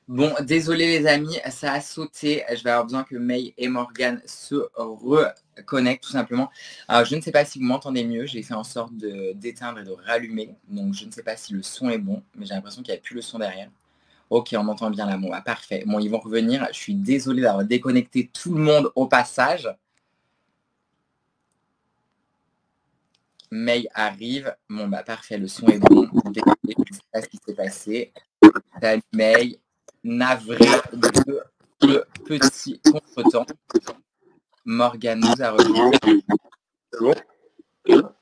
Bon, désolé les amis, ça a sauté. Je vais avoir besoin que May et Morgane se reconnectent tout simplement. Alors, je ne sais pas si vous m'entendez mieux. J'ai fait en sorte d'éteindre et de rallumer. Donc, je ne sais pas si le son est bon, mais j'ai l'impression qu'il n'y a plus le son derrière. Ok, on m'entend bien là. Bon, bah, parfait. Bon, ils vont revenir. Je suis désolé d'avoir déconnecté tout le monde au passage. May arrive. Bon, bah, parfait. Le son est bon. Désolé, je ne sais pas ce qui s'est passé. Salut May. Navré de le petit contretemps. Morgane nous a rejoint. C'est bon.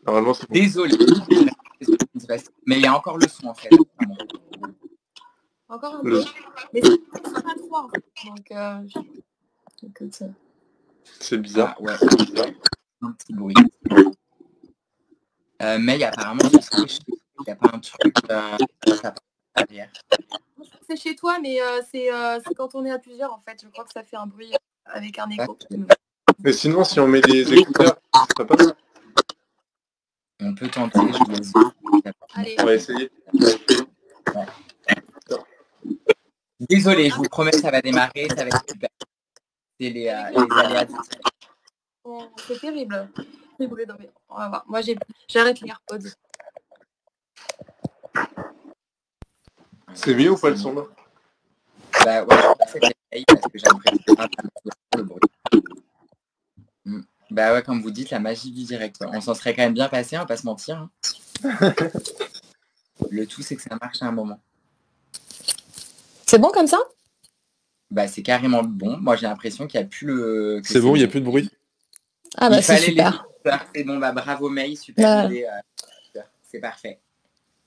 Normalement, c'est bon. Désolé. Mais il y a encore le son en fait. Encore un peu. Mais c'est pas trop en fait. Donc, écoute. C'est bizarre. Ah, ouais. Un petit bruit. Mais apparemment, il n'y a pas un truc derrière. C'est chez toi, mais c'est quand on est à plusieurs en fait. Je crois que ça fait un bruit avec un écho. Mais sinon, si on met des écouteurs, ça passe. On peut tenter, je vous laisse. Allez. On va essayer. Ouais. Désolé, je vous promets, ça va démarrer, ça va être super. C'est les aléas. Bon, c'est terrible. On va voir. Moi, j'arrête les AirPods. C'est mieux ou pas le son là? Bah ouais, je pense que c'est parce que j'ai l'impression le bruit. Bah ouais, comme vous dites, la magie du direct. Ouais. On s'en serait quand même bien passé, on va pas se mentir. Hein. Le tout, c'est que ça marche à un moment. C'est bon comme ça? Bah c'est carrément bon. Moi, j'ai l'impression qu'il n'y a plus le... C'est bon, il n'y a plus de bruit. Ah bah c'est super. C'est bon, bah bravo May, super idée. Super. C'est parfait.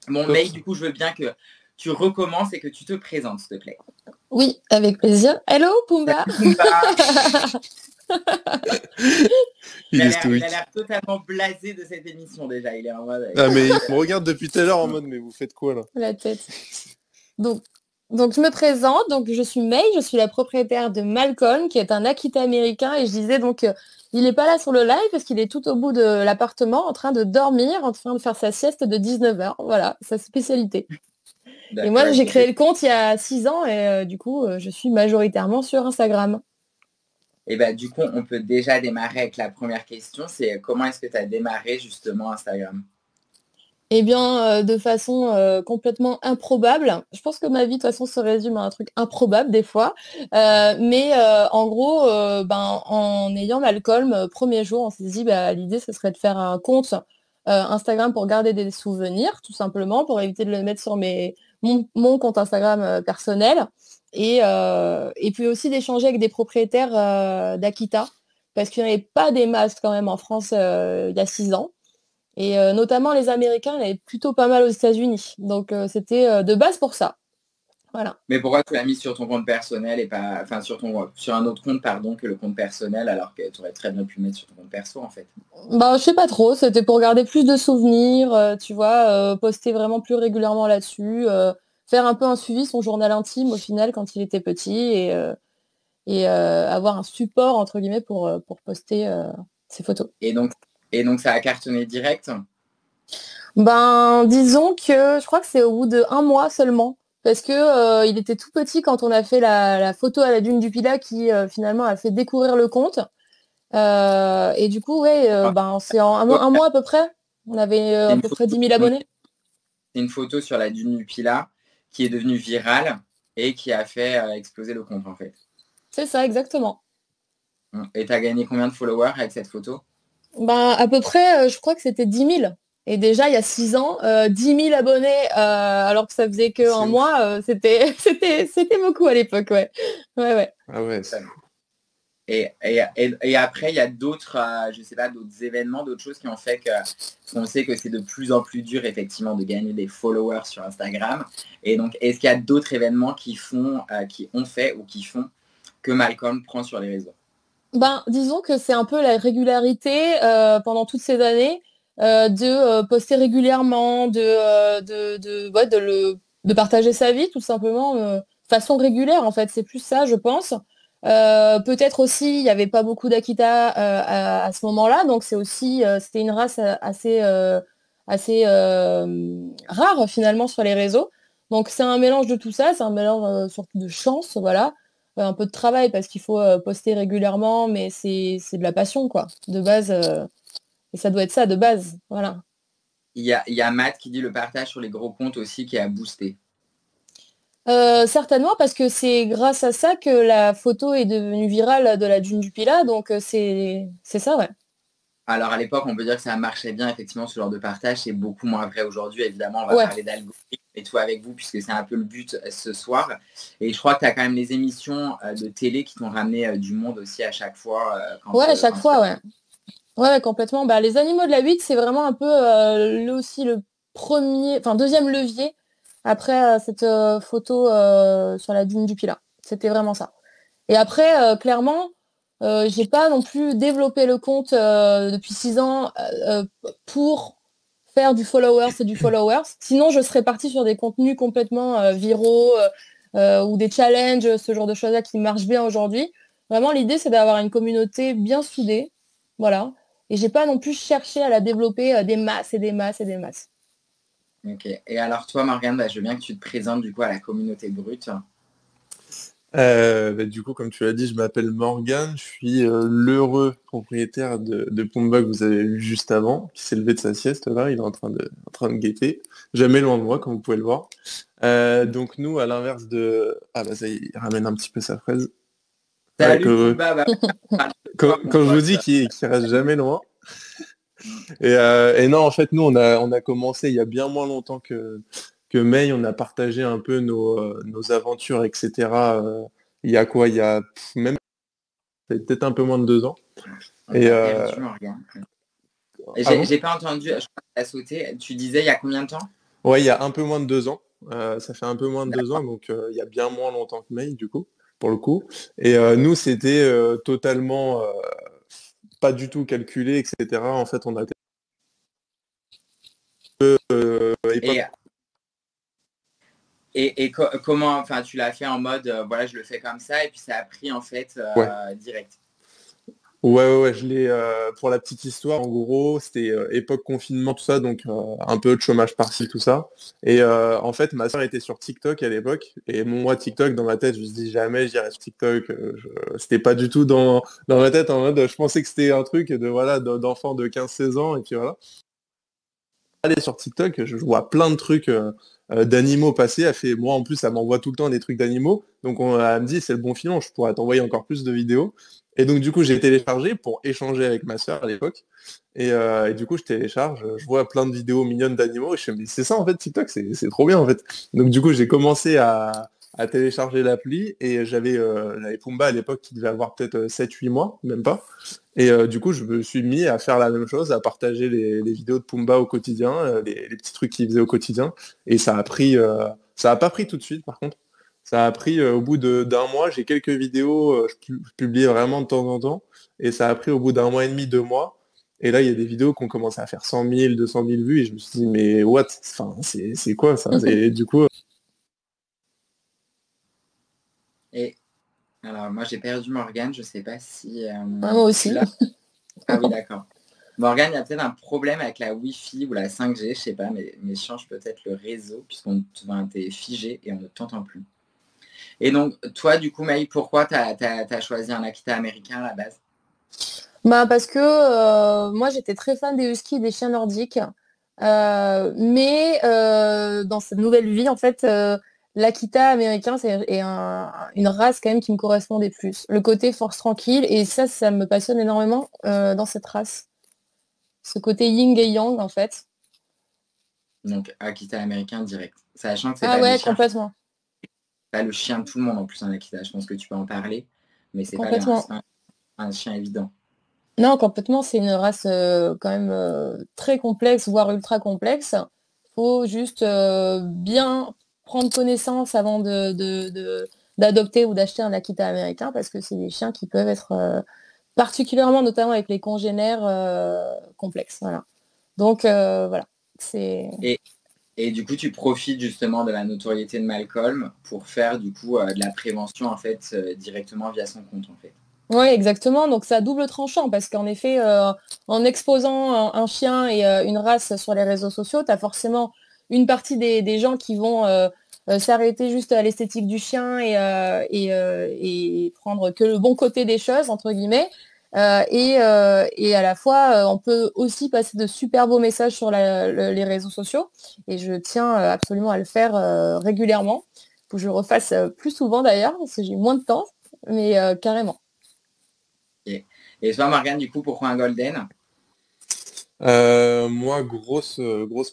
Bon May, du coup, je veux bien que tu recommences et que tu te présentes, s'il te plaît. Oui, avec plaisir. Hello Pumba. Il a l'air totalement blasé de cette émission déjà. Il est en mode... Ah mais il me regarde depuis tout à l'heure en mode mais vous faites quoi là? La tête. Donc je me présente, donc je suis May, je suis la propriétaire de Malcolm, qui est un Akita américain, et je disais donc il n'est pas là sur le live parce qu'il est tout au bout de l'appartement en train de dormir, en train de faire sa sieste de 19h. Voilà, sa spécialité. Et moi j'ai créé le compte il y a 6 ans et du coup je suis majoritairement sur Instagram. Et bah du coup on peut déjà démarrer avec la première question, c'est comment est-ce que tu as démarré justement Instagram? Eh bien, de façon complètement improbable. Je pense que ma vie, de toute façon, se résume à un truc improbable des fois. Mais en gros, en ayant Malcolm, premier jour, on s'est dit, l'idée, ce serait de faire un compte Instagram pour garder des souvenirs, tout simplement, pour éviter de le mettre sur mon compte Instagram personnel. Et puis aussi d'échanger avec des propriétaires d'Akita, parce qu'il n'y avait pas des masques quand même en France il y a 6 ans. Et notamment les Américains, il y en avait plutôt pas mal aux États-Unis. Donc c'était de base pour ça. Voilà. Mais pourquoi tu l'as mis sur ton compte personnel et pas, enfin sur un autre compte pardon que le compte personnel alors que tu aurais très bien pu le mettre sur ton compte perso en fait? Je sais pas trop. C'était pour garder plus de souvenirs, tu vois, poster vraiment plus régulièrement là-dessus, faire un peu un suivi, son journal intime au final quand il était petit et avoir un support entre guillemets pour poster ses photos. Et donc ça a cartonné direct? Disons que je crois que c'est au bout de 1 mois seulement. Parce que il était tout petit quand on a fait la photo à la dune du Pilat qui finalement a fait découvrir le compte. Et du coup, c'est en un mois à peu près. On avait à peu près 10 000 abonnés. C'est une photo sur la dune du Pilat qui est devenue virale et qui a fait exploser le compte en fait. C'est ça, exactement. Et tu as gagné combien de followers avec cette photo? À peu près, je crois que c'était 10 000. Et déjà, il y a 6 ans, 10 000 abonnés, alors que ça faisait qu'un mois, c'était beaucoup à l'époque, ouais. Ouais. Ah ouais. Et après, il y a d'autres, je sais pas, d'autres événements, d'autres choses qui ont fait qu'on sait que c'est de plus en plus dur, effectivement, de gagner des followers sur Instagram. Et donc, est-ce qu'il y a d'autres événements qui ont fait ou qui font que Malcolm prend sur les réseaux? Disons que c'est un peu la régularité pendant toutes ces années de poster régulièrement, de partager sa vie tout simplement de façon régulière en fait. C'est plus ça, je pense. Peut-être aussi, il n'y avait pas beaucoup d'Akita à ce moment-là, donc c'était une race assez rare finalement sur les réseaux. Donc c'est un mélange de tout ça, c'est un mélange surtout de chance, voilà. Un peu de travail parce qu'il faut poster régulièrement, mais c'est de la passion, quoi, de base. Et ça doit être ça de base, voilà. Il y a Matt qui dit le partage sur les gros comptes aussi qui a boosté. Certainement parce que c'est grâce à ça que la photo est devenue virale de la dune du Pilat, donc c'est ça, ouais. Alors à l'époque, on peut dire que ça marchait bien, effectivement, ce genre de partage. C'est beaucoup moins vrai aujourd'hui. Évidemment, on va Ouais, parler d'algorithme et tout avec vous, puisque c'est un peu le but ce soir. Et je crois que tu as quand même les émissions de télé qui t'ont ramené du monde aussi à chaque fois. ouais, à chaque fois, ouais. Ouais, complètement. Bah, les animaux de la 8, c'est vraiment un peu aussi le premier, enfin deuxième levier après cette photo sur la dune du Pilat. C'était vraiment ça. Et après, clairement, j'ai pas non plus développé le compte depuis 6 ans pour faire du followers et du followers. Sinon, je serais partie sur des contenus complètement viraux ou des challenges, ce genre de choses-là qui marchent bien aujourd'hui. Vraiment, l'idée, c'est d'avoir une communauté bien soudée. Voilà. Et j'ai pas non plus cherché à la développer des masses et des masses et des masses. Ok. Et alors toi, Morgane, bah, je veux bien que tu te présentes du coup à la communauté brute. Du coup, comme tu l'as dit, je m'appelle Morgan, je suis l'heureux propriétaire de Pumba que vous avez vu juste avant, qui s'est levé de sa sieste là, il est en train de guetter, jamais loin de moi, comme vous pouvez le voir. Donc nous, à l'inverse de... Ah bah ça y est, il ramène un petit peu sa fraise. Ouais, Salut Pumba, bah, parle de quand, toi, mon quand je vous pote. dis qu'il reste jamais loin. Mm. Et non, en fait, nous, on a commencé il y a bien moins longtemps que May. On a partagé un peu nos aventures, etc. Il y a quoi? Il y a même peut-être un peu moins de 2 ans. On Et t'a perdu, Morgane. Et ah J'ai bon? pas entendu, je crois que t'as sauté. Tu disais il y a combien de temps? Ouais, il y a un peu moins de 2 ans. Ça fait un peu moins de 2 ans, donc il y a bien moins longtemps que May, du coup, pour le coup. Et nous, c'était totalement pas du tout calculé, etc. En fait, on a été Et, époque. comment, enfin, tu l'as fait en mode, voilà, je le fais comme ça, et puis ça a pris en fait Ouais. direct. Ouais, je l'ai pour la petite histoire, en gros, c'était époque confinement, tout ça, donc un peu de chômage par-ci, tout ça. Et en fait, ma soeur était sur TikTok à l'époque, et moi, TikTok, dans ma tête, je me dis jamais j'irai sur TikTok. C'était pas du tout dans ma tête, en mode, je pensais que c'était un truc de voilà d'enfant de 15-16 ans, et puis voilà. Aller sur TikTok, je vois plein de trucs d'animaux passer. Elle fait, moi en plus, ça m'envoie tout le temps des trucs d'animaux. Donc elle me dit, c'est le bon filon, je pourrais t'envoyer encore plus de vidéos. Et donc du coup, j'ai téléchargé pour échanger avec ma soeur à l'époque. Et du coup, je télécharge, je vois plein de vidéos mignonnes d'animaux. Et je me dis, c'est ça en fait, TikTok, c'est trop bien en fait. Donc du coup, j'ai commencé à télécharger l'appli et j'avais Pumba à l'époque qui devait avoir peut-être 7-8 mois, même pas. Et du coup, je me suis mis à faire la même chose, à partager les vidéos de Pumba au quotidien, les petits trucs qu'il faisait au quotidien. Et ça a pas pris tout de suite, par contre. Ça a pris au bout d'un mois, j'ai quelques vidéos, je publie vraiment de temps en temps. Et ça a pris au bout d'un mois et demi, 2 mois. Et là, il y a des vidéos qui ont commencé à faire 100 000, 200 000 vues. Et je me suis dit, mais what? Enfin, c'est quoi ça? Et du coup, Et alors, moi, j'ai perdu Morgane, je sais pas si Ouais, moi tu aussi. l'as. Ah oui, d'accord. Morgane, il y a peut-être un problème avec la Wi-Fi ou la 5G, je sais pas, mais change peut-être le réseau, puisqu'on t'es figé et on ne t'entend plus. Et donc, toi, du coup, Maï, pourquoi tu as choisi un Akita américain à la base? Bah, parce que moi j'étais très fan des huskies et des chiens nordiques. Mais dans cette nouvelle vie, en fait, l'Akita américain, une race quand même qui me correspondait plus. Le côté force tranquille, et ça me passionne énormément dans cette race. Ce côté yin et yang, en fait. Donc, Akita américain direct. Sachant que c'est Ah pas des ouais, chiens, complètement. pas le chien de tout le monde en plus, un Akita. Je pense que tu peux en parler, mais c'est Complètement. pas un chien évident. Non, complètement, c'est une race quand même très complexe, voire ultra complexe. Faut juste bien prendre connaissance avant d'adopter ou d'acheter un Akita américain parce que c'est des chiens qui peuvent être particulièrement, notamment avec les congénères, complexes. Voilà. Donc voilà, c'est... Et, et du coup, tu profites justement de la notoriété de Malcolm pour faire du coup de la prévention en fait directement via son compte en fait. Oui, exactement. Donc c'est à double tranchant parce qu'en effet, en exposant un chien et une race sur les réseaux sociaux, tu as forcément une partie des gens qui vont s'arrêter juste à l'esthétique du chien et prendre que le bon côté des choses, entre guillemets. Et à la fois, on peut aussi passer de super beaux messages sur les réseaux sociaux. Et je tiens absolument à le faire régulièrement. Faut que je le refasse plus souvent d'ailleurs, parce que j'ai moins de temps, mais carrément. Et toi, Morgane, du coup, pourquoi un golden? Moi, grosse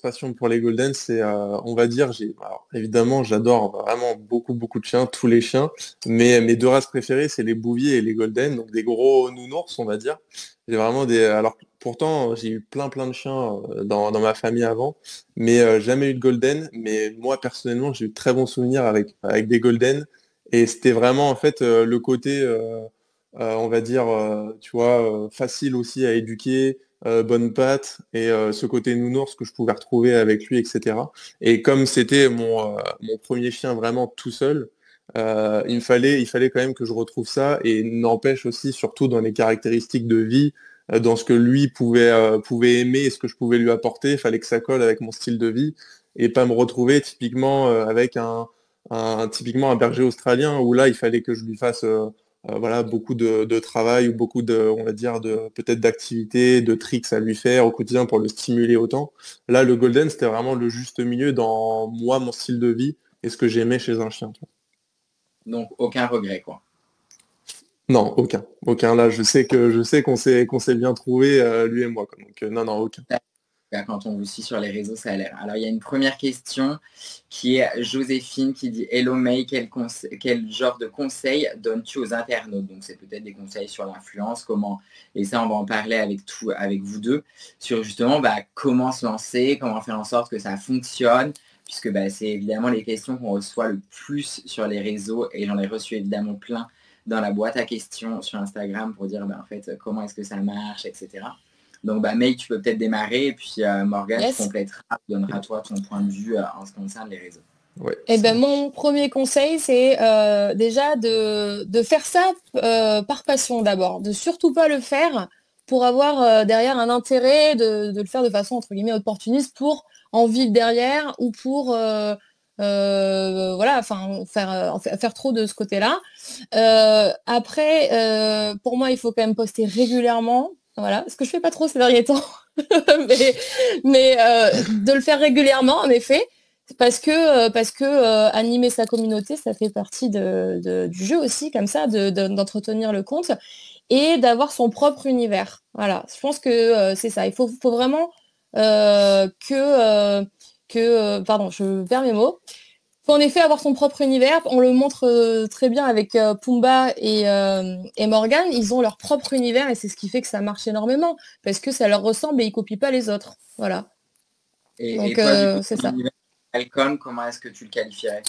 passion pour les Golden, c'est, on va dire, alors, évidemment, j'adore vraiment beaucoup de chiens, tous les chiens, mais mes deux races préférées, c'est les Bouviers et les Golden, donc des gros nounours, on va dire. J'ai vraiment alors pourtant, j'ai eu plein de chiens dans ma famille avant, mais jamais eu de Golden. Mais moi, personnellement, j'ai eu de très bons souvenirs avec des Golden, et c'était vraiment en fait le côté, on va dire, tu vois, facile aussi à éduquer bonne patte et ce côté nounours que je pouvais retrouver avec lui, etc. Et comme c'était mon premier chien vraiment tout seul, il fallait quand même que je retrouve ça et n'empêche aussi, surtout dans les caractéristiques de vie, dans ce que lui pouvait aimer et ce que je pouvais lui apporter, il fallait que ça colle avec mon style de vie et pas me retrouver typiquement avec typiquement un berger australien où là il fallait que je lui fasse voilà, beaucoup de travail ou beaucoup on va dire, peut-être d'activités, de tricks à lui faire au quotidien pour le stimuler autant. Là, le Golden, c'était vraiment le juste milieu dans moi, mon style de vie et ce que j'aimais chez un chien. Donc, aucun regret, quoi. Non, aucun. Aucun. Là, je sais qu'on s'est bien trouvé, lui et moi, quoi. Donc, non, aucun. Quand on vous suit sur les réseaux, ça a l'air. Alors, il y a une première question qui est Joséphine qui dit Hello May, quel genre de conseils donnes-tu aux internautes? Donc, c'est peut-être des conseils sur l'influence, comment, et ça, on va en parler avec vous deux, sur justement comment se lancer, comment faire en sorte que ça fonctionne, puisque c'est évidemment les questions qu'on reçoit le plus sur les réseaux, et j'en ai reçu évidemment plein dans la boîte à questions sur Instagram pour dire en fait, comment est-ce que ça marche, etc. Donc, May, tu peux peut-être démarrer et puis Morgane, Yes. tu compléteras, tu donneras toi ton point de vue en ce qui concerne les réseaux. Ouais, Eh ben, mon premier conseil, c'est déjà de faire ça par passion d'abord, de surtout pas le faire pour avoir derrière un intérêt de le faire de façon entre guillemets opportuniste pour en vivre derrière ou pour voilà, enfin faire trop de ce côté-là. Après, pour moi, il faut quand même poster régulièrement. Voilà, ce que je fais pas trop ces derniers temps, mais de le faire régulièrement, en effet, parce que animer sa communauté, ça fait partie du jeu aussi, comme ça, d'entretenir le compte et d'avoir son propre univers. Voilà, je pense que c'est ça. Il faut vraiment pardon, je perds mes mots. Faut en effet avoir son propre univers. On le montre très bien avec Pumba et Morgan. Ils ont leur propre univers et c'est ce qui fait que ça marche énormément parce que ça leur ressemble et ils copient pas les autres. Voilà. Donc, toi, c'est ça. Malcolm, comment est-ce que tu le qualifierais?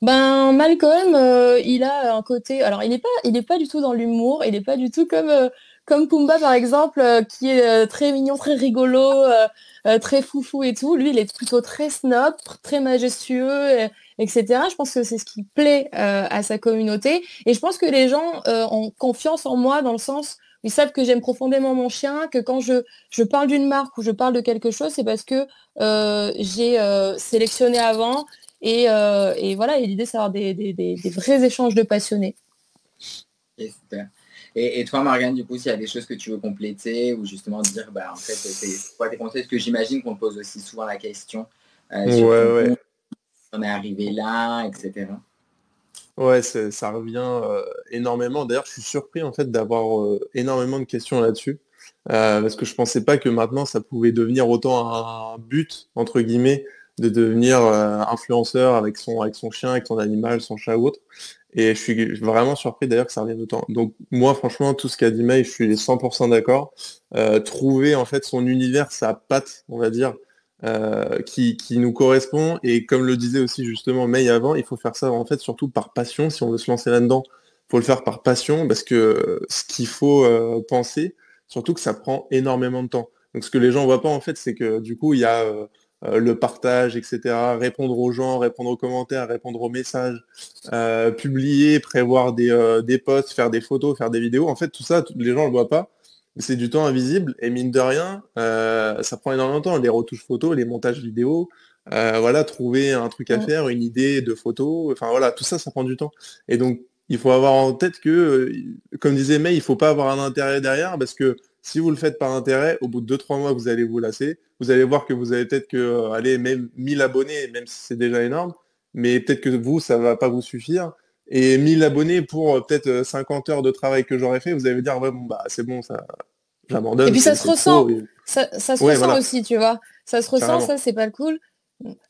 Malcolm, il a un côté. Alors, il n'est pas du tout dans l'humour. Il n'est pas du tout comme Pumba par exemple, qui est très mignon, très rigolo. Très foufou et tout. Lui, il est plutôt très snob, très majestueux, etc. Je pense que c'est ce qui plaît à sa communauté. Et je pense que les gens ont confiance en moi dans le sens où ils savent que j'aime profondément mon chien, que quand je parle d'une marque ou je parle de quelque chose, c'est parce que j'ai sélectionné avant. Et voilà, et l'idée, c'est d'avoir des vrais échanges de passionnés. Okay, super. Et toi, Morgane, du coup, s'il y a des choses que tu veux compléter ou justement dire, en fait, c'est quoi tes conseils? Parce que j'imagine qu'on te pose aussi souvent la question sur ouais. on est arrivé là, etc. Ouais, ça revient énormément. D'ailleurs, je suis surpris en fait d'avoir énormément de questions là-dessus. Parce que je pensais pas que maintenant ça pouvait devenir autant un but, entre guillemets, de devenir influenceur avec son chien, avec son animal, son chat ou autre. Et je suis vraiment surpris d'ailleurs que ça revienne autant. Donc moi, franchement, tout ce qu'a dit May, je suis 100% d'accord. Trouver en fait son univers, sa patte, on va dire, qui nous correspond. Et comme le disait aussi justement May avant, il faut faire ça en fait surtout par passion. Si on veut se lancer là-dedans, il faut le faire par passion parce que ce qu'il faut penser, surtout que ça prend énormément de temps. Donc ce que les gens voient pas en fait, c'est que du coup, il y a le partage, etc., répondre aux gens, répondre aux commentaires, répondre aux messages, publier, prévoir des posts, faire des photos, faire des vidéos. En fait, tout ça, les gens ne le voient pas. C'est du temps invisible et mine de rien, ça prend énormément de temps. Les retouches photos, les montages vidéo, voilà, trouver un truc à faire, une idée de photo, enfin voilà, tout ça, ça prend du temps. Et donc, il faut avoir en tête que, comme disait May, il faut pas avoir un intérêt derrière, parce que si vous le faites par intérêt, au bout de 2-3 mois, vous allez vous lasser. Vous allez voir que vous avez peut-être que, allez, même 1000 abonnés, même si c'est déjà énorme, mais peut-être que vous, ça va pas vous suffire. Et 1000 abonnés pour peut-être 50 heures de travail que j'aurais fait, vous allez me dire, ouais, bon, bah, c'est bon, ça, Et j'abandonne, puis ça se c'est trop. ressent. Ça se Ouais, ressent voilà, aussi, tu vois. Ça se ressent, carrément. ça, c'est pas cool.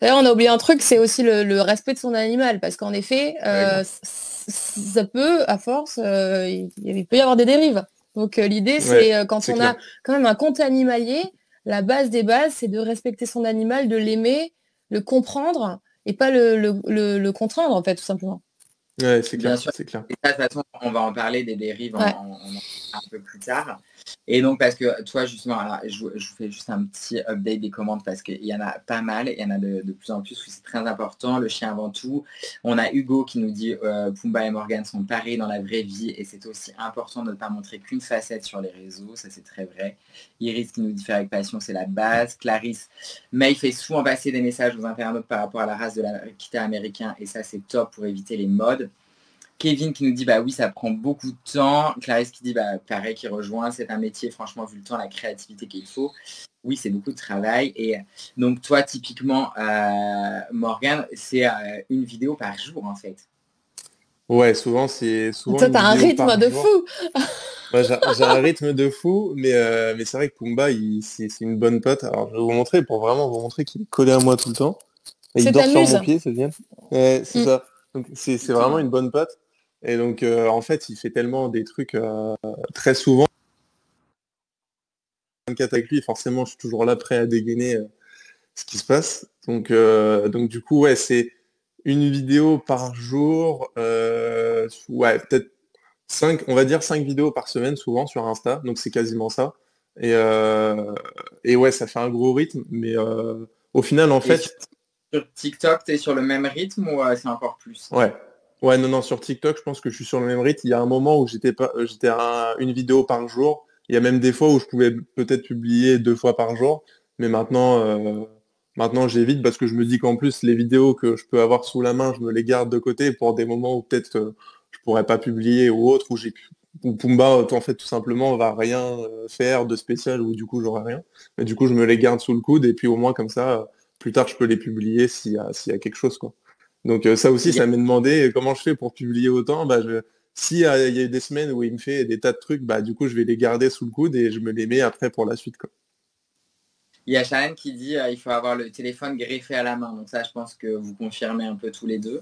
D'ailleurs, on a oublié un truc, c'est aussi le respect de son animal. Parce qu'en effet, Ouais, grave. ça peut, à force, il peut y avoir des dérives. Donc l'idée, Ouais, c'est quand c'est on clair. a quand même un compte animalier, la base des bases, c'est de respecter son animal, de l'aimer, le comprendre et pas le contraindre, en fait, tout simplement. Ouais, c'est Bien clair, sûr. c'est clair. Et ça, de toute façon, on va en parler des dérives Ouais. un peu plus tard. Et donc, parce que toi, justement, alors, je vous fais juste un petit update des commandes parce qu'il y en a pas mal. Il y en a de plus en plus où c'est très important. Le chien avant tout. On a Hugo qui nous dit Pumba et Morgane sont pareils dans la vraie vie et c'est aussi important de ne pas montrer qu'une facette sur les réseaux. Ça, c'est très vrai. Iris qui nous dit faire avec passion, c'est la base. Clarisse, mais il fait souvent passer des messages aux internautes par rapport à la race de l'Akita américain et ça, c'est top pour éviter les modes. Kevin qui nous dit bah oui ça prend beaucoup de temps. Clarisse qui dit bah pareil qui rejoint, c'est un métier franchement vu le temps, la créativité qu'il faut. Oui c'est beaucoup de travail et donc toi typiquement Morgane c'est une vidéo par jour en fait. Ouais, souvent c'est souvent Toi, une t'as un vidéo rythme par de jour. fou. Moi, j'ai un rythme de fou, mais c'est vrai que Pumba, c'est une bonne pote. Alors, je vais vous montrer pour vraiment vous montrer qu'il est collé à moi tout le temps. Et il C'est dort ta sur mon muse. pied, c'est génial. Ouais, c'est Mm. ça. Donc, c'est vraiment une bonne pote. Et donc, en fait, il fait tellement des trucs très souvent. 24 avec lui, forcément, je suis toujours là prêt à dégainer ce qui se passe. Donc du coup, ouais, c'est une vidéo par jour. Ouais, peut-être 5, on va dire 5 vidéos par semaine souvent sur Insta, donc c'est quasiment ça. Et, euh, et ouais, ça fait un gros rythme, mais au final, en Et fait, sur TikTok, tu es sur le même rythme ou c'est encore plus? ouais. Ouais, non, non, sur TikTok, je pense que je suis sur le même rythme. Il y a un moment où j'étais pas, j'étais à une vidéo par jour. Il y a même des fois où je pouvais peut-être publier 2 fois par jour. Mais maintenant j'évite parce que je me dis qu'en plus, les vidéos que je peux avoir sous la main, je me les garde de côté pour des moments où peut-être je pourrais pas publier ou autre, où Pumba, en fait, tout simplement, va rien faire de spécial ou du coup, j'aurai rien. Mais du coup, je me les garde sous le coude et puis au moins, comme ça, plus tard, je peux les publier s'il y a quelque chose, quoi. Donc ça aussi, Il y a- ça m'est demandé comment je fais pour publier autant. Bah, si il y a eu des semaines où il me fait des tas de trucs, bah du coup je vais les garder sous le coude et je me les mets après pour la suite, quoi. Il y a Sharon qui dit il faut avoir le téléphone greffé à la main. Donc ça je pense que vous confirmez un peu tous les deux.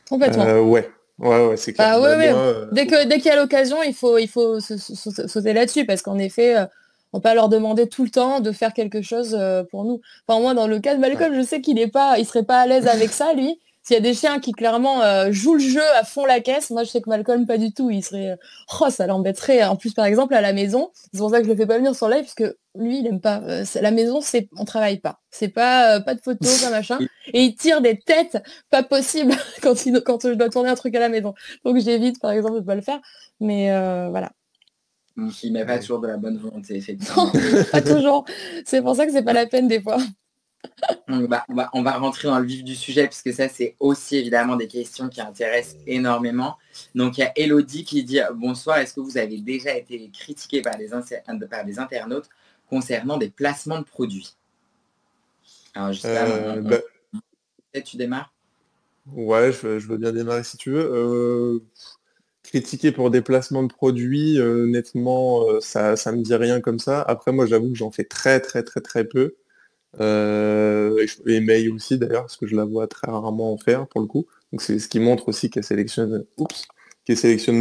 Complètement. Ouais, ouais, ouais, c'est clair. Bah Bah, ouais, moi, ouais. Dès qu'il y a l'occasion, il faut sauter là-dessus parce qu'en effet, on peut pas leur demander tout le temps de faire quelque chose pour nous. Enfin, moi, dans le cas de Ouais. Malcolm, je sais il serait pas à l'aise avec ça, lui. S'il y a des chiens qui clairement jouent le jeu à fond la caisse, moi je sais que Malcolm pas du tout. Il serait, oh, ça l'embêterait. En plus, par exemple, à la maison, c'est pour ça que je le fais pas venir sur live parce que lui, il aime pas. La maison, on travaille pas. C'est pas de photos, pas machin. Et il tire des têtes, pas possible quand je dois tourner un truc à la maison. Donc j'évite par exemple de pas le faire. Mais voilà. Il met pas Ouais. toujours de la bonne volonté, Non, effectivement. pas toujours. C'est pour ça que c'est pas la peine des fois. On va rentrer dans le vif du sujet puisque ça c'est aussi évidemment des questions qui intéressent énormément. Donc il y a Elodie qui dit bonsoir, est-ce que vous avez déjà été critiqué par des internautes concernant des placements de produits? Alors je sais pas, Bah, peut-être tu démarres. ouais, je veux bien démarrer si tu veux. Critiquer pour des placements de produits, honnêtement, ça me dit rien comme ça. Après, moi, j'avoue que j'en fais très, très, très, très peu. Et May aussi d'ailleurs, parce que je la vois très rarement en faire pour le coup. Donc c'est ce qui montre aussi qu'elle sélectionne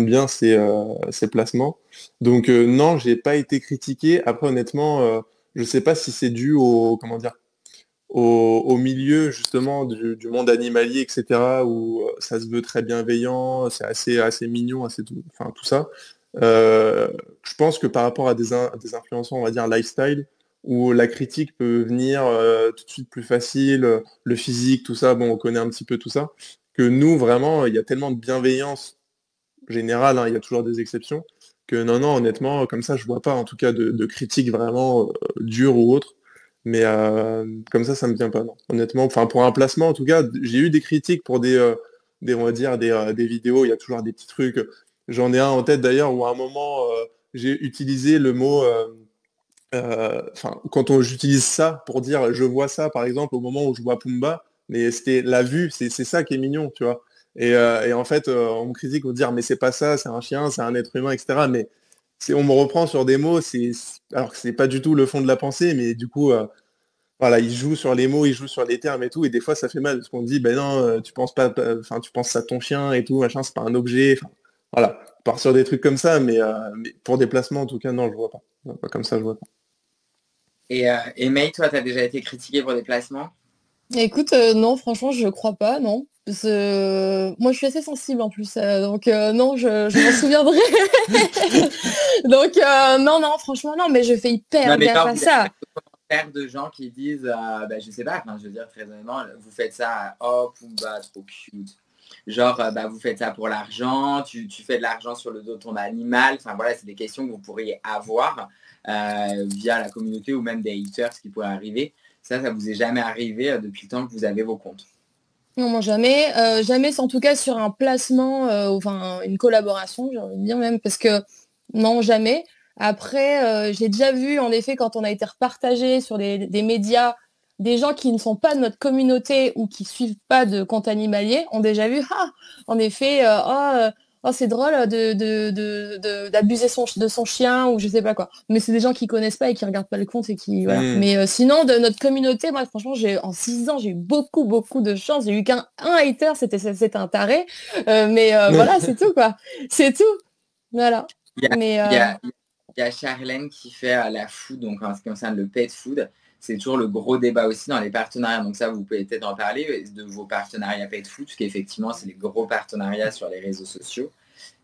bien ses placements. Donc non, j'ai pas été critiqué. Après honnêtement, je sais pas si c'est dû au comment dire au milieu justement du monde animalier, etc. où ça se veut très bienveillant, c'est assez mignon, assez tout, enfin tout ça. Euh, je pense que par rapport à des influenceurs, on va dire lifestyle, où la critique peut venir tout de suite plus facile, le physique, tout ça, bon, on connaît un petit peu tout ça, que nous, vraiment, il y a tellement de bienveillance générale, hein, il y a toujours des exceptions, que non, non, honnêtement, comme ça, je vois pas en tout cas de critique vraiment dure ou autre. Mais comme ça me vient pas, non. Honnêtement, enfin pour un placement, en tout cas, j'ai eu des critiques pour on va dire, des vidéos, il y a toujours des petits trucs. J'en ai un en tête d'ailleurs où à un moment, j'ai utilisé le mot, enfin, j'utilise ça pour dire je vois ça, par exemple, au moment où je vois Pumba, mais c'était la vue, c'est ça qui est mignon, tu vois. Et en fait, on me critique pour dire mais c'est pas ça, c'est un chien, c'est un être humain, etc. Mais on me reprend sur des mots, alors que c'est pas du tout le fond de la pensée, mais du coup, voilà, il joue sur les mots, il joue sur les termes et tout, et des fois ça fait mal, parce qu'on dit, ben non, tu penses pas, enfin tu penses à ton chien et tout, machin, c'est pas un objet, enfin, voilà, on part sur des trucs comme ça, mais pour des placements, en tout cas, non, je vois pas. Non, pas comme ça, je vois pas. Et May, toi, tu as déjà été critiqué pour des placements? Écoute, non, franchement, je crois pas, non. Moi, je suis assez sensible en plus, donc non, je m'en souviendrai. Donc non, non, franchement, non, mais je fais Non, hyper mais gaffe quand à vous avez ça. des commentaires de gens qui disent, bah, je sais pas, enfin, je veux dire très honnêtement, vous faites ça, oh Pumba, trop cute. Genre, bah, vous faites ça pour l'argent, tu fais de l'argent sur le dos de ton animal. Enfin voilà, c'est des questions que vous pourriez avoir via la communauté ou même des haters qui pourraient arriver. Ça vous est jamais arrivé depuis le temps que vous avez vos comptes? Non, moi, jamais, jamais, c'est en tout cas sur un placement, enfin une collaboration, j'ai envie de dire même, parce que non, jamais. Après, j'ai déjà vu, en effet, quand on a été repartagé sur des médias, des gens qui ne sont pas de notre communauté ou qui suivent pas de compte animalier ont déjà vu, ah, en effet, oh, c'est drôle d'abuser de son chien ou je sais pas quoi. Mais c'est des gens qui connaissent pas et qui regardent pas le compte et qui, voilà. Hmm. Mais sinon, de notre communauté, moi, franchement, en 6 ans, j'ai eu beaucoup, beaucoup de chance. J'ai eu un hater, c'était un taré. Mais voilà, c'est tout, quoi. C'est tout. Voilà. Il y a, Mais il y a- il y a Charlène qui fait la food, donc en ce qui concerne le pet food. C'est toujours le gros débat aussi dans les partenariats. Donc ça, vous pouvez peut-être en parler de vos partenariats pet food, parce qu'effectivement, c'est les gros partenariats sur les réseaux sociaux.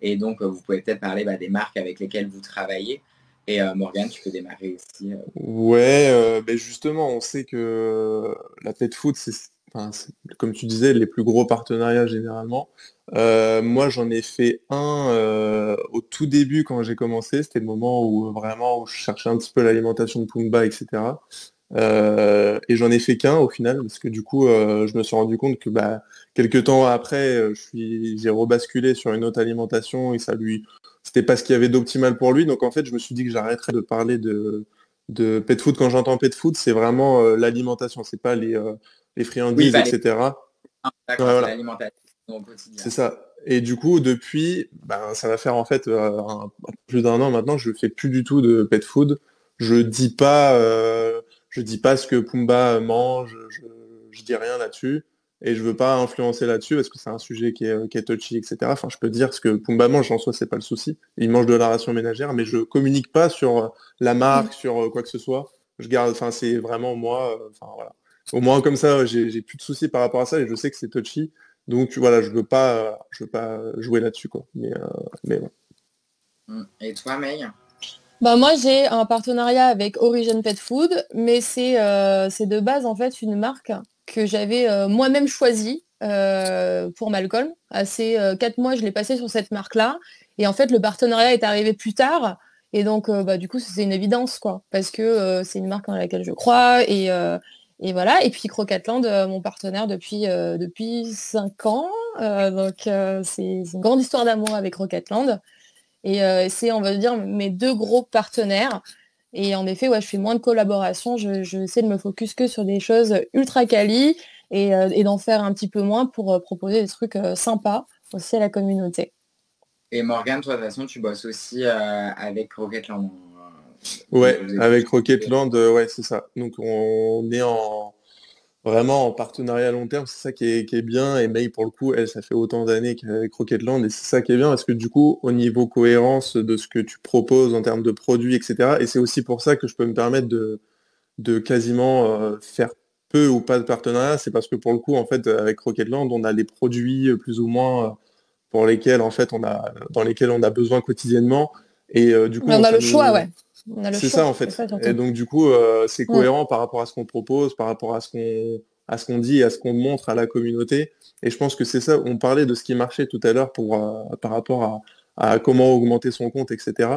Et donc, vous pouvez peut-être parler des marques avec lesquelles vous travaillez. Et Morgane, tu peux démarrer aussi. Ouais, ben justement, on sait que la pet food, enfin, comme tu disais, les plus gros partenariats généralement. Moi, j'en ai fait un au tout début quand j'ai commencé. C'était le moment où vraiment où je cherchais un petit peu l'alimentation de Pumba, etc. Et j'en ai fait qu'un au final, parce que du coup, je me suis rendu compte que bah, quelques temps après, j'ai rebasculé sur une autre alimentation et c'était pas ce qu'il y avait d'optimal pour lui. Donc en fait, je me suis dit que j'arrêterais de parler de pet food. Quand j'entends pet food, c'est vraiment l'alimentation, c'est pas les Oui, friandises, pas les... etc. Ouais, D'accord, c'est voilà, l'alimentation au quotidien. c'est ça. Et du coup, depuis, ben, ça va faire en fait plus d'un an maintenant, je fais plus du tout de pet food. Je dis pas, je dis pas ce que Pumba mange, je dis rien là-dessus. Et je veux pas influencer là-dessus parce que c'est un sujet qui est touchy, etc. Enfin, je peux dire ce que Pumba mange, en soi, c'est pas le souci. Il mange de la ration ménagère, mais je communique pas sur la marque, sur quoi que ce soit. Je garde, enfin, c'est vraiment moi, enfin voilà. Au moins comme ça, j'ai plus de soucis par rapport à ça et je sais que c'est touchy. Donc voilà, je veux pas jouer là-dessus quoi. Mais ouais. Et toi, May? bah moi, j'ai un partenariat avec Origin Pet Food, mais c'est de base, en fait, une marque que j'avais moi-même choisie pour Malcolm. À ces 4 mois, je l'ai passé sur cette marque-là. Et en fait, le partenariat est arrivé plus tard. Et donc, bah, du coup, c'est une évidence, quoi. Parce que c'est une marque en laquelle je crois. Et voilà. Et puis, Croquetland, mon partenaire depuis 5 ans. Donc, c'est une grande histoire d'amour avec Croquetland. Et c'est, on va dire, mes deux gros partenaires. Et en effet, ouais, je fais moins de collaboration. Je essaie de me focus que sur des choses ultra quali et d'en faire un petit peu moins pour proposer des trucs sympas aussi à la communauté. Et Morgane, toi, de toute façon, tu bosses aussi avec Rocketland. Ouais, Vous êtes avec tous- Rocketland, ouais, c'est ça. Donc on est vraiment en partenariat à long terme, c'est ça qui est bien. Et May, pour le coup, elle, ça fait autant d'années qu'avec Rocketland, et c'est ça qui est bien, parce que du coup, au niveau cohérence de ce que tu proposes en termes de produits, etc., et c'est aussi pour ça que je peux me permettre de quasiment faire peu ou pas de partenariat, c'est parce que pour le coup, en fait, avec Rocketland, on a les produits plus ou moins pour lesquels, en fait, dans lesquels on a besoin quotidiennement, et du coup, Mais on a le choix, ouais. On a le c'est ça choix, en c'est fait. ça Et surtout. donc du coup, c'est Mm. cohérent par rapport à ce qu'on propose, par rapport à ce qu'on dit, à ce qu'on montre à la communauté. Et je pense que c'est ça. On parlait de ce qui marchait tout à l'heure par rapport à comment augmenter son compte, etc.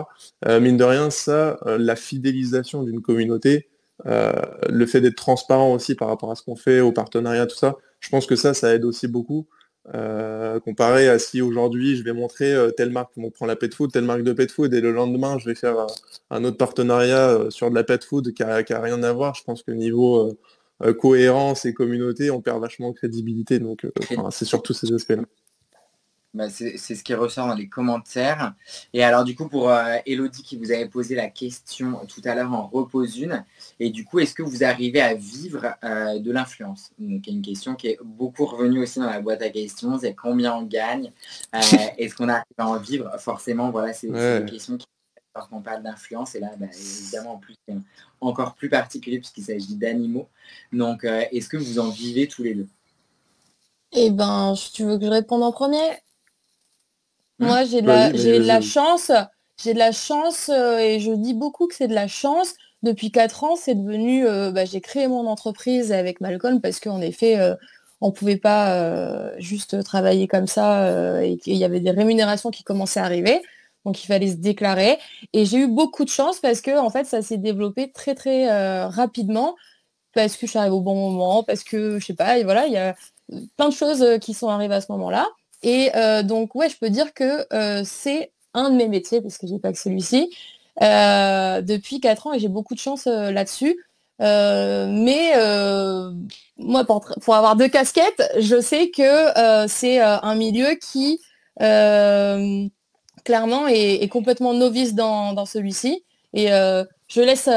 Mine de rien, ça, la fidélisation d'une communauté, le fait d'être transparent aussi par rapport à ce qu'on fait, au partenariat, tout ça, je pense que ça aide aussi beaucoup. Comparé à si aujourd'hui je vais montrer telle marque, on prend la pet food, telle marque de pet food, et le lendemain je vais faire un autre partenariat sur de la pet food qui a rien à voir. Je pense que niveau cohérence et communauté, on perd vachement en crédibilité. Donc c'est surtout ces aspects-là. Bah, c'est ce qui ressort dans les commentaires. Et alors du coup, pour Elodie qui vous avait posé la question tout à l'heure, en repose une. Et du coup, est-ce que vous arrivez à vivre de l'influence? Donc il y a une question qui est beaucoup revenue aussi dans la boîte à questions, c'est combien on gagne? Est-ce qu'on arrive à en vivre? Forcément, voilà, c'est des questions qui, lorsqu'on parle d'influence, et là, bah, évidemment, en plus, c'est encore plus particulier puisqu'il s'agit d'animaux. Donc, est-ce que vous en vivez tous les deux? Eh ben, tu veux que je réponde en premier? Moi, j'ai de Vas-y. la chance, et je dis beaucoup que c'est de la chance. Depuis 4 ans, c'est devenu, j'ai créé mon entreprise avec Malcolm parce qu'en effet, on pouvait pas juste travailler comme ça et qu'il y avait des rémunérations qui commençaient à arriver. Donc, il fallait se déclarer. Et j'ai eu beaucoup de chance parce que, en fait, ça s'est développé très, très rapidement parce que je suis arrivée au bon moment, parce que, je sais pas, et voilà, il y a plein de choses qui sont arrivées à ce moment-là. Et donc, ouais, je peux dire que c'est un de mes métiers, parce que j'ai pas que celui-ci, depuis 4 ans, et j'ai beaucoup de chance là-dessus. Mais moi, pour avoir 2 casquettes, je sais que c'est un milieu qui, clairement, est complètement novice dans celui-ci. Et je laisse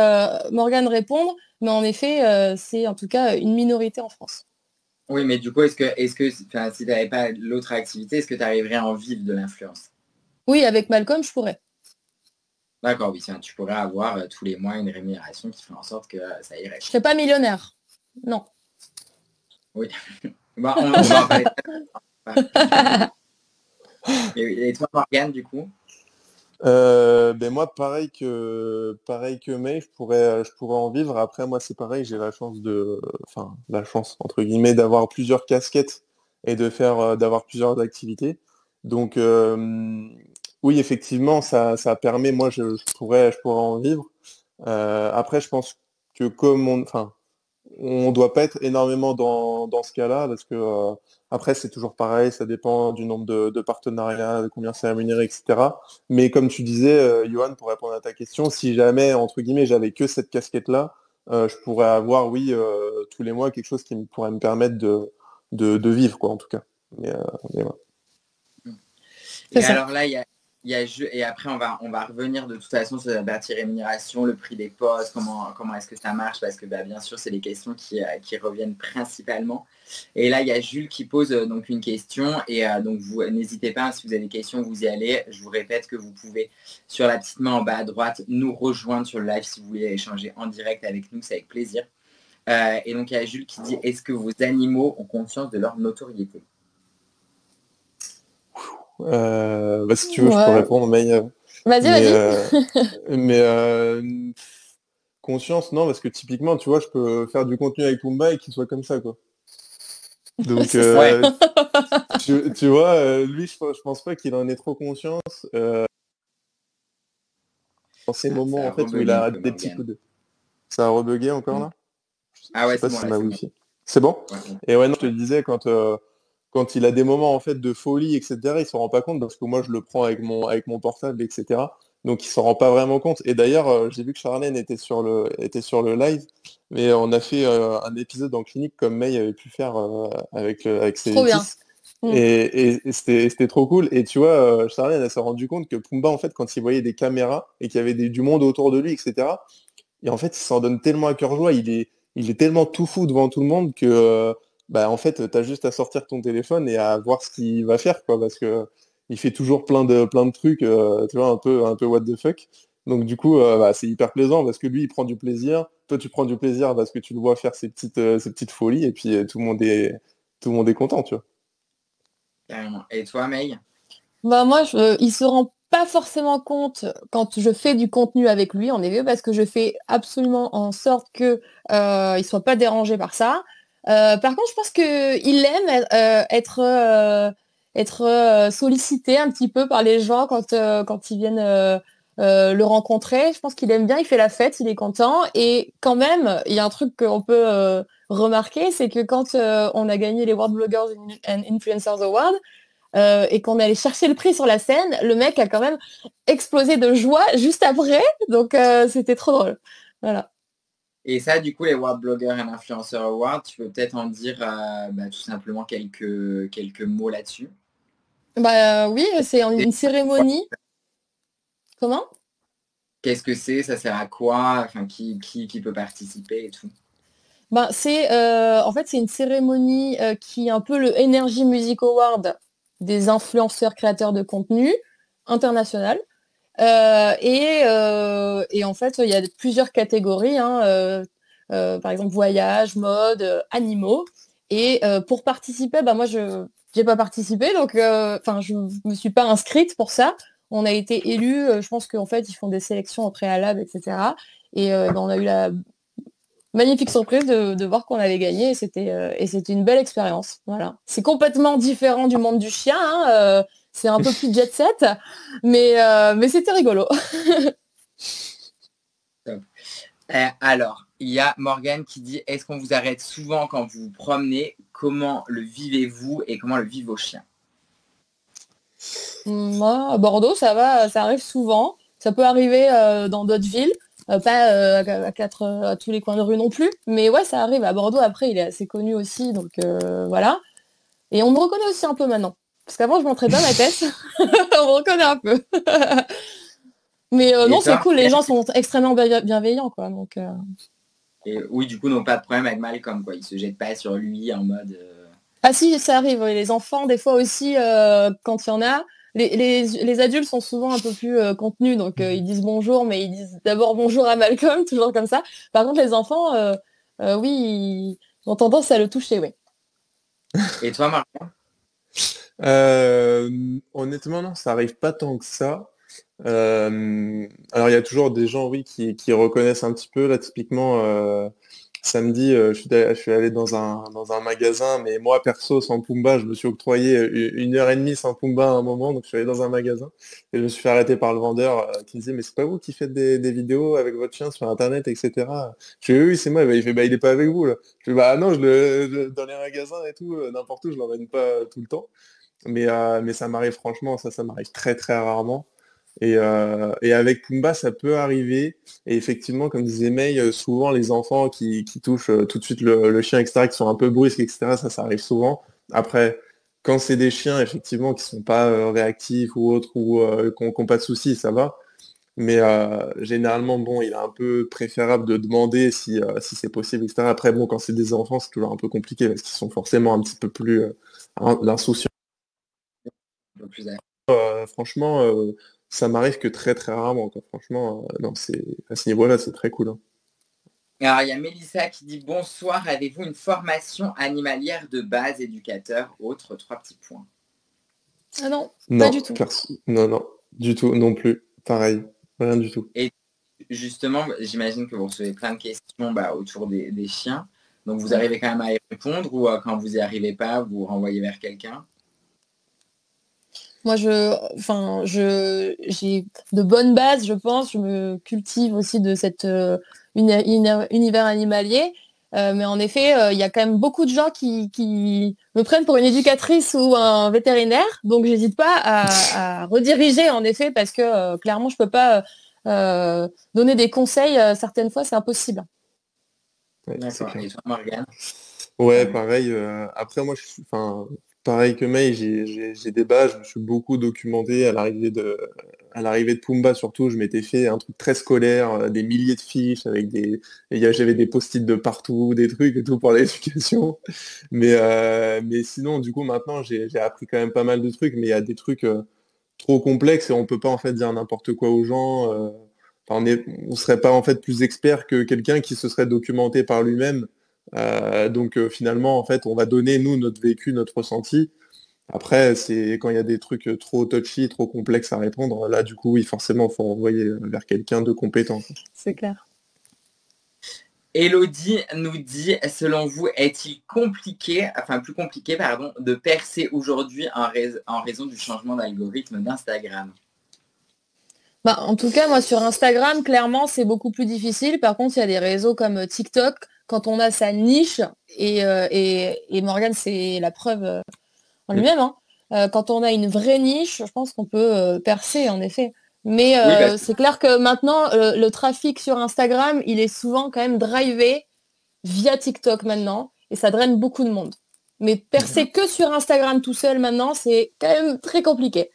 Morgane répondre, mais en effet, c'est en tout cas une minorité en France. Oui, mais du coup, est-ce que si tu n'avais pas l'autre activité, est-ce que tu arriverais à en vivre de l'influence? Oui, avec Malcolm, je pourrais. D'accord, oui, tu pourrais avoir tous les mois une rémunération qui ferait en sorte que ça irait. Je serais pas millionnaire. Non. Oui. Bah, on va en parler. Et toi, Morgane, du coup? Moi, pareil que May, je pourrais en vivre. Après, moi, c'est pareil, j'ai la chance, entre guillemets, d'avoir plusieurs casquettes et d'avoir plusieurs activités. Donc, oui, effectivement, ça permet, moi, je pourrais en vivre. Après, je pense que on doit pas être énormément dans ce cas-là, parce que après c'est toujours pareil, ça dépend du nombre de partenariats, de combien c'est rémunéré, etc. Mais comme tu disais, Johan, pour répondre à ta question, si jamais, entre guillemets, j'avais que cette casquette-là, je pourrais avoir, oui, tous les mois quelque chose qui pourrait me permettre de vivre, quoi, en tout cas. Mais voilà. Et alors là, et après, on va revenir de toute façon sur la partie rémunération, le prix des postes, comment est-ce que ça marche, parce que bien sûr, c'est des questions qui reviennent principalement. Et là, il y a Jules qui pose donc une question, et donc vous n'hésitez pas, si vous avez des questions, vous y allez. Je vous répète que vous pouvez, sur la petite main en bas à droite, nous rejoindre sur le live si vous voulez échanger en direct avec nous, c'est avec plaisir. Et donc, il y a Jules qui dit, est-ce que vos animaux ont conscience de leur notoriété? Si tu veux, je peux répondre, mais Vas-y. conscience, non, parce que typiquement, tu vois, je peux faire du contenu avec Pumba et qu'il soit comme ça, quoi. Donc, tu vois, lui, je pense pas qu'il en ait trop conscience dans ces moments, en fait, où il a des petits coups de... Ça a rebugué encore, là? Ah ouais, je sais pas c'est si bon, c'est ma là, wifi. C'est bon? Ouais. Et ouais, non, je te le disais, quand il a des moments en fait de folie, etc., il s'en rend pas compte parce que moi je le prends avec mon portable, etc. Donc il s'en rend pas vraiment compte. Et d'ailleurs, j'ai vu que Charlène était sur le live, mais on a fait un épisode en clinique comme May avait pu faire avec ses Trop bien. fils. Et c'était trop cool. Et tu vois, Charlène, elle s'est rendu compte que Pumba, en fait, quand il voyait des caméras et qu'il y avait du monde autour de lui, etc., et en fait, il s'en donne tellement à cœur joie, il est tellement tout fou devant tout le monde que en fait, tu as juste à sortir ton téléphone et à voir ce qu'il va faire, quoi, parce que il fait toujours plein de trucs, tu vois, un peu what the fuck. Donc du coup, c'est hyper plaisant parce que lui, il prend du plaisir, toi, tu prends du plaisir parce que tu le vois faire ses petites folies, et puis tout le monde est content, tu vois. Carrément. Et toi, May? Moi, il se rend pas forcément compte quand je fais du contenu avec lui, en effet, parce que je fais absolument en sorte que il soit pas dérangé par ça. Par contre, je pense qu'il aime être sollicité un petit peu par les gens quand ils viennent le rencontrer. Je pense qu'il aime bien, il fait la fête, il est content. Et quand même, il y a un truc qu'on peut remarquer, c'est que quand on a gagné les World Bloggers and Influencers Awards, et qu'on est allé chercher le prix sur la scène, le mec a quand même explosé de joie juste après. Donc c'était trop drôle. Voilà. Et ça, du coup, les World Blogger and Influencer Awards, tu peux peut-être en dire tout simplement quelques mots là-dessus. Bah oui, c'est une cérémonie. Comment? Qu'est-ce que c'est? Ça sert à quoi? Enfin, qui peut participer et tout? Ben, en fait, c'est une cérémonie qui est un peu le Energy Music Award des influenceurs créateurs de contenu international. Et en fait, il y a plusieurs catégories, hein, par exemple voyage, mode, animaux. Et pour participer, bah, moi, je n'ai pas participé, donc je ne me suis pas inscrite pour ça. On a été élus, je pense qu'en fait, ils font des sélections au préalable, etc. Et bah, on a eu la magnifique surprise de voir qu'on avait gagné et c'était une belle expérience. Voilà. C'est complètement différent du monde du chien, hein, c'est un peu plus jet set, mais c'était rigolo. Alors, il y a Morgane qui dit, est-ce qu'on vous arrête souvent quand vous vous promenez? Comment le vivez-vous et comment le vivent vos chiens? Moi, à Bordeaux, ça va, ça arrive souvent. Ça peut arriver dans d'autres villes, pas à tous les coins de rue non plus. Mais ouais, ça arrive. À Bordeaux, après, il est assez connu aussi, donc voilà. Et on me reconnaît aussi un peu maintenant. Parce qu'avant, je montrais pas ma tête. On me reconnaît un peu. Mais non, c'est cool. Les gens sont extrêmement bienveillants, quoi. Donc, Et oui, du coup, n'ont pas de problème avec Malcolm, quoi. Ils se jettent pas sur lui en mode... Ah si, ça arrive. Oui. Les enfants, des fois aussi, quand il y en a, les adultes sont souvent un peu plus contenus, donc ils disent bonjour, mais ils disent d'abord bonjour à Malcolm, toujours comme ça. Par contre, les enfants, oui, ils ont tendance à le toucher, oui. Et toi, Marc? Honnêtement, non, ça arrive pas tant que ça. Alors il y a toujours des gens, oui, qui reconnaissent un petit peu. Là, typiquement, samedi, je suis allé dans un magasin, mais moi, perso, sans Pumba, je me suis octroyé 1 heure et demie sans Pumba à un moment, donc je suis allé dans un magasin et je me suis fait arrêter par le vendeur qui me disait, mais c'est pas vous qui faites des vidéos avec votre chien sur Internet, etc. Je lui ai dit, oui, c'est moi. Il fait, bah, il est pas avec vous, là. Je lui ai dit, bah non, dans les magasins et tout, n'importe où, je l'emmène pas tout le temps. Mais ça m'arrive franchement, ça m'arrive très très rarement. Et avec Pumba, ça peut arriver. Et effectivement, comme disait May, souvent les enfants qui touchent tout de suite le chien, etc., qui sont un peu brusques, etc., ça arrive souvent. Après, quand c'est des chiens, effectivement, qui sont pas réactifs ou autres, ou qui n'ont pas de soucis, ça va. Mais généralement, bon, il est un peu préférable de demander si c'est possible, etc. Après, bon, quand c'est des enfants, c'est toujours un peu compliqué parce qu'ils sont forcément un petit peu plus insouciants. Un peu plus Franchement, ça m'arrive que très très rarement, quoi. Franchement, non, c'est à ce niveau-là, c'est très cool, hein. Alors, il y a Mélissa qui dit bonsoir, avez-vous une formation animalière de base, éducateur, autre, 3 petits points? Ah non, Non, pas du tout. non, non, du tout, non plus. Pareil, rien du tout. Et justement, j'imagine que vous recevez plein de questions autour des chiens. Donc, vous arrivez quand même à y répondre ou quand vous n'y arrivez pas, vous renvoyez vers quelqu'un? Moi, j'ai de bonnes bases, je pense. Je me cultive aussi de cet univers animalier. Mais en effet, il y a quand même beaucoup de gens qui me prennent pour une éducatrice ou un vétérinaire. Donc, j'hésite pas à rediriger, en effet, parce que clairement, je peux pas donner des conseils. Certaines fois, c'est impossible. Ouais, c'est D'accord. clair. Et toi, Morgane? Ouais, pareil. Après, moi, enfin, pareil que May, j'ai des bases. Je me suis beaucoup documenté à l'arrivée de Pumba, surtout. Je m'étais fait un truc très scolaire, des milliers de fiches avec j'avais des post-it de partout, des trucs et tout pour l'éducation. Mais sinon, du coup, maintenant, j'ai appris quand même pas mal de trucs, mais il y a des trucs trop complexes et on peut pas en fait dire n'importe quoi aux gens. Enfin, on serait pas en fait plus expert que quelqu'un qui se serait documenté par lui-même. Donc finalement, en fait, on va donner, nous, notre vécu, notre ressenti. Après, c'est quand il y a des trucs trop touchy, trop complexes à répondre, là, du coup, oui, forcément, il faut envoyer vers quelqu'un de compétent, quoi. C'est clair. Elodie nous dit, selon vous, est-il plus compliqué, pardon, de percer aujourd'hui en raison du changement d'algorithme d'Instagram? Bah, en tout cas, moi, sur Instagram, clairement, c'est beaucoup plus difficile. Par contre, il y a des réseaux comme TikTok, quand on a sa niche, et Morgane, c'est la preuve en Mm. lui-même, hein. Quand on a une vraie niche, je pense qu'on peut percer, en effet. Mais Oui, parce que c'est clair que maintenant, le trafic sur Instagram, il est souvent quand même drivé via TikTok maintenant, et ça draine beaucoup de monde. Mais percer que sur Instagram tout seul maintenant, c'est quand même très compliqué.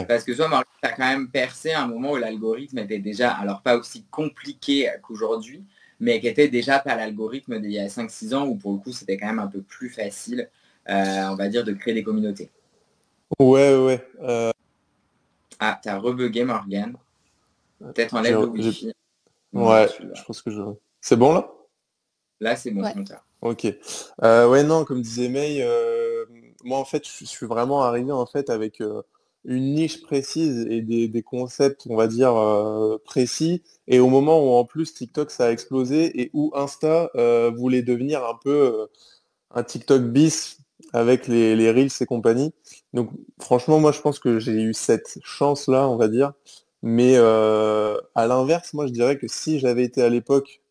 Parce que toi, Morgane, tu as quand même percé à un moment où l'algorithme était déjà, alors pas aussi compliqué qu'aujourd'hui, mais qui était déjà pas l'algorithme d'il y a 5-6 ans, où pour le coup, c'était quand même un peu plus facile, on va dire, de créer des communautés. Ouais, ouais. Ah, t'as rebugué, Morgane. Peut-être J'ai, enlève le j'ai- Wi-Fi. Voilà, ouais, tu je vois. pense que c'est bon là? Ouais. Là, c'est bon, Ouais. on t'a. Ok. Ouais, non, comme disait May, moi en fait, je suis vraiment arrivé en fait avec une niche précise et des concepts, on va dire, précis. Et au moment où en plus TikTok ça a explosé et où Insta voulait devenir un peu un TikTok bis avec les Reels et compagnie. Donc franchement, moi je pense que j'ai eu cette chance-là, on va dire. Mais à l'inverse, moi je dirais que si j'avais été à l'époque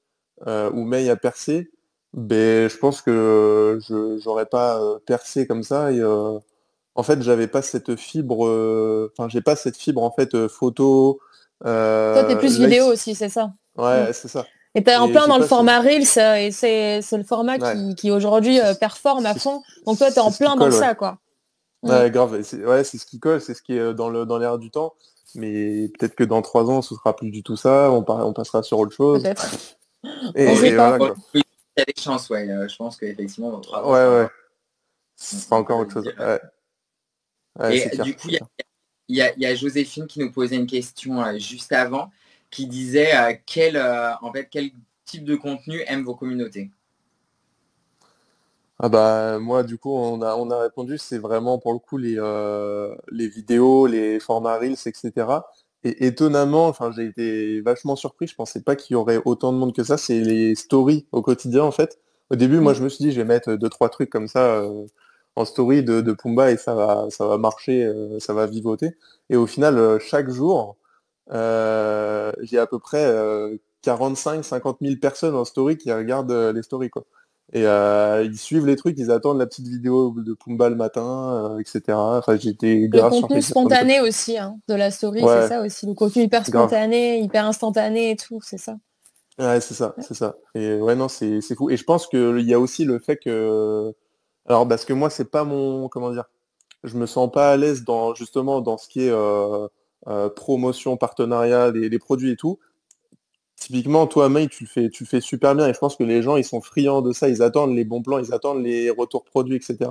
où May a percé, ben, je pense que je j'aurais pas percé comme ça. Et en fait, j'avais pas cette fibre, enfin, j'ai pas cette fibre en fait photo, Toi, t'es plus là, vidéo aussi, c'est ça. Mm. ouais, c'est ça. Et t'es en Et plein j'ai dans le pas ce, format Reels, et c'est le format ouais, qui aujourd'hui c'est performe à c'est ce fond. Donc toi, t'es en c'est ce qui plein dans colle, ouais. ça, quoi. Mm. Ouais, grave. Et ouais, c'est ce qui colle, c'est ce qui est dans l'air du temps. Mais peut-être que dans 3 ans, ce sera plus du tout ça. On passera sur autre chose. Peut-être. On sait Et pas. voilà Oui, quoi. il y a des chances, ouais. Je pense qu'effectivement, dans 3 ans, Ouais, c'est ouais. encore, Ce sera on encore peut autre se chose. dire. Ouais, ouais, Et c'est clair, du coup, c'est clair. il y a Joséphine qui nous posait une question juste avant, qui disait en fait, quel type de contenu aiment vos communautés? Ah bah moi du coup on a répondu, c'est vraiment pour le coup les vidéos, les formats Reels, etc. Et étonnamment, enfin j'ai été vachement surpris, je pensais pas qu'il y aurait autant de monde que ça, c'est les stories au quotidien en fait. Au début moi Mm. je me suis dit je vais mettre deux trois trucs comme ça en story de Pumba et ça va marcher, ça va vivoter. Et au final chaque jour j'ai à peu près 45-50 000 personnes en story qui regardent les stories quoi. Et ils suivent les trucs, ils attendent la petite vidéo de Pumba le matin, etc. Enfin, j'étais Le grave contenu surpris. Comme quoi. spontané aussi, hein, de la story, c'est Ouais, ça aussi. Le contenu hyper grave. spontané, hyper instantané et tout, c'est ça. Ouais, c'est ça, Ouais. c'est ça. Et ouais, non, c'est fou. Et je pense qu'il y a aussi le fait que... Alors, parce que moi, c'est pas mon... Comment dire? Je me sens pas à l'aise justement dans ce qui est promotion, partenariat, les produits et tout. Typiquement, toi, May, tu le fais super bien. Et je pense que les gens, ils sont friands de ça. Ils attendent les bons plans, ils attendent les retours produits, etc.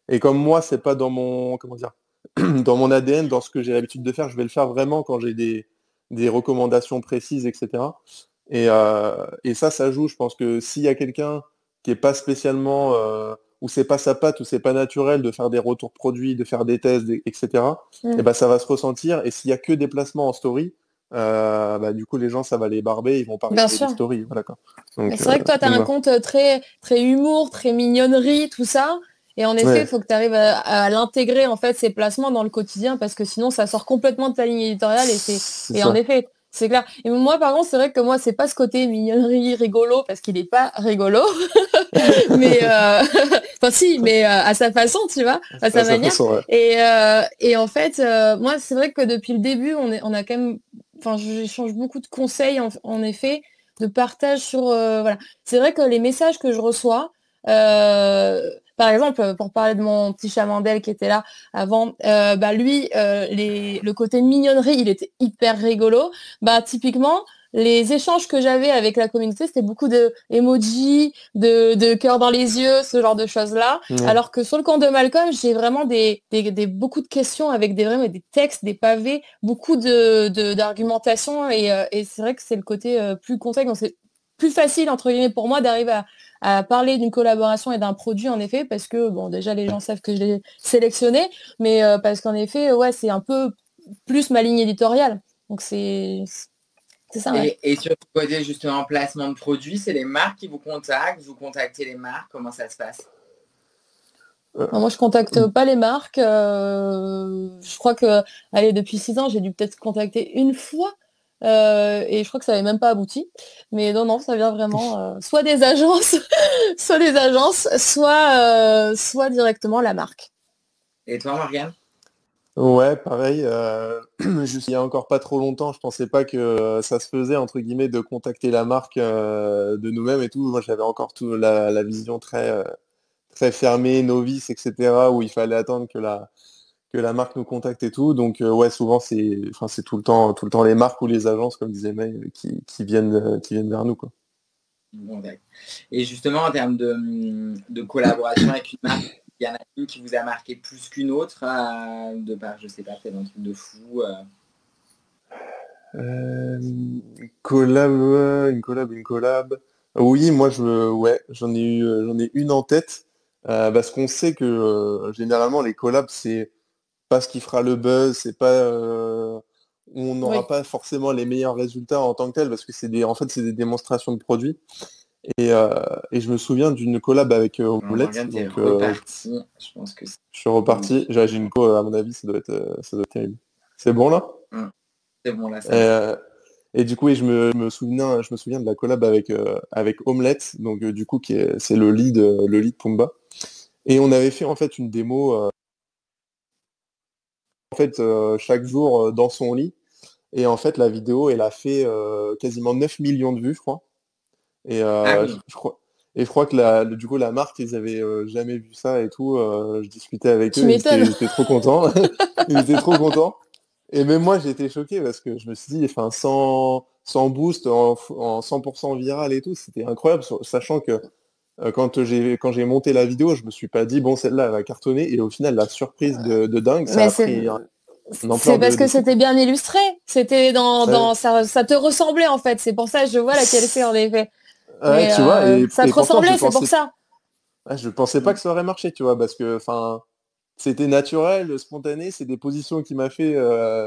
Et comme moi, c'est pas dans mon, comment dire, dans mon ADN, dans ce que j'ai l'habitude de faire, je vais le faire vraiment quand j'ai des recommandations précises, etc. Et ça joue. Je pense que s'il y a quelqu'un qui est pas spécialement, où c'est pas sa patte, où c'est pas naturel de faire des retours produits, de faire des tests, etc. Et Mm. ben ça va se ressentir. Et s'il y a que des placements en story, bah, du coup les gens ça va les barber, ils vont pas Bien regarder les sûr. stories. Voilà quoi. Mais Donc, c'est vrai que toi, tu as un voilà. compte très, très humour, très mignonnerie, tout ça. Et en effet, il Ouais, faut que tu arrives à l'intégrer, en fait, ces placements dans le quotidien, parce que sinon, ça sort complètement de ta ligne éditoriale. c'est Et en ça. effet, c'est clair. Et moi, par contre, c'est vrai que moi, c'est pas ce côté mignonnerie, rigolo, parce qu'il n'est pas rigolo. Mais, enfin, si, mais à sa façon, tu vois, à À sa sa manière. façon, ouais. Et en fait, moi, c'est vrai que depuis le début, on a quand même, enfin, j'échange beaucoup de conseils, en effet, de partage sur, voilà. C'est vrai que les messages que je reçois, par exemple, pour parler de mon petit Chamandel qui était là avant, bah lui, le côté mignonnerie, il était hyper rigolo. Bah typiquement, les échanges que j'avais avec la communauté, c'était beaucoup de emojis, de cœur dans les yeux, ce genre de choses-là. Ouais. Alors que sur le compte de Malcolm, j'ai vraiment beaucoup de questions avec vraiment des textes, des pavés, beaucoup d'argumentation. Et c'est vrai que c'est le côté plus contact. Donc c'est plus facile, entre guillemets, pour moi d'arriver à parler d'une collaboration et d'un produit, en effet, parce que, bon, déjà, les gens savent que je l'ai sélectionné, mais parce qu'en effet, ouais, c'est un peu plus ma ligne éditoriale. Donc c'est ça, ouais. Et sur le côté justement placement de produits, c'est les marques qui vous contactent, vous contactez les marques, comment ça se passe? Non, moi, je contacte pas les marques. Je crois que, allez, depuis 6 ans, j'ai dû peut-être contacter une fois. Et je crois que ça n'avait même pas abouti. Mais non, non, ça vient vraiment soit des agences, soit directement la marque. Et toi, Morgane? Ouais, pareil. Il y a encore pas trop longtemps, je pensais pas que ça se faisait, entre guillemets, de contacter la marque de nous-mêmes et tout. Moi, j'avais encore la vision très fermée, novice, etc., où il fallait attendre que la marque nous contacte et tout. Donc, ouais, souvent, c'est tout le temps les marques ou les agences, comme disait May, qui viennent vers nous, quoi. Bon, d'accord. Et justement, en termes de collaboration avec une marque, il y en a une qui vous a marqué plus qu'une autre, de par, je sais pas, peut-être un truc de fou. Une collab. Oui, moi, ouais, j'en ai une en tête, parce qu'on sait que généralement, les collabs, c'est pas ce qui fera le buzz, c'est pas, on Oui. n'aura pas forcément les meilleurs résultats en tant que tel, parce que en fait, c'est des démonstrations de produits. Et, et je me souviens d'une collab avec Omelette, Morgane, t'es donc reparti. Je pense que c'est je suis reparti. J'ai une co, à mon avis, ça doit être terrible. C'est bon là? c'est bon, là, Et, ça va. et du coup, oui, je me souviens de la collab avec Omelette, donc du coup, c'est le lead Pumba. Et on avait fait en fait une démo, chaque jour dans son lit. Et en fait, la vidéo, elle a fait quasiment 9 millions de vues, je crois. Et Ah oui. je crois que du coup, la marque, ils avaient jamais vu ça et tout. Je discutais avec Tu eux, m'étonnes. ils étaient trop contents. Ils étaient trop contents. Et même moi, j'ai été choqué parce que je me suis dit, enfin, sans boost, en 100% viral et tout, c'était incroyable, sachant que quand j'ai monté la vidéo, je me suis pas dit, bon, celle-là, elle va cartonner. Et au final, la surprise de dingue, ça Mais a pris une ampleur c'est parce de que fou. c'était bien illustré. C'était Ouais, ça te ressemblait en fait. C'est pour ça, je vois laquelle c'est en effet. ouais, tu vois, Ça et te pourtant, ressemblait, c'est pour ça. je pensais pas que ça aurait marché, tu vois, parce que, enfin, c'était naturel, spontané, c'est des positions qui m'a fait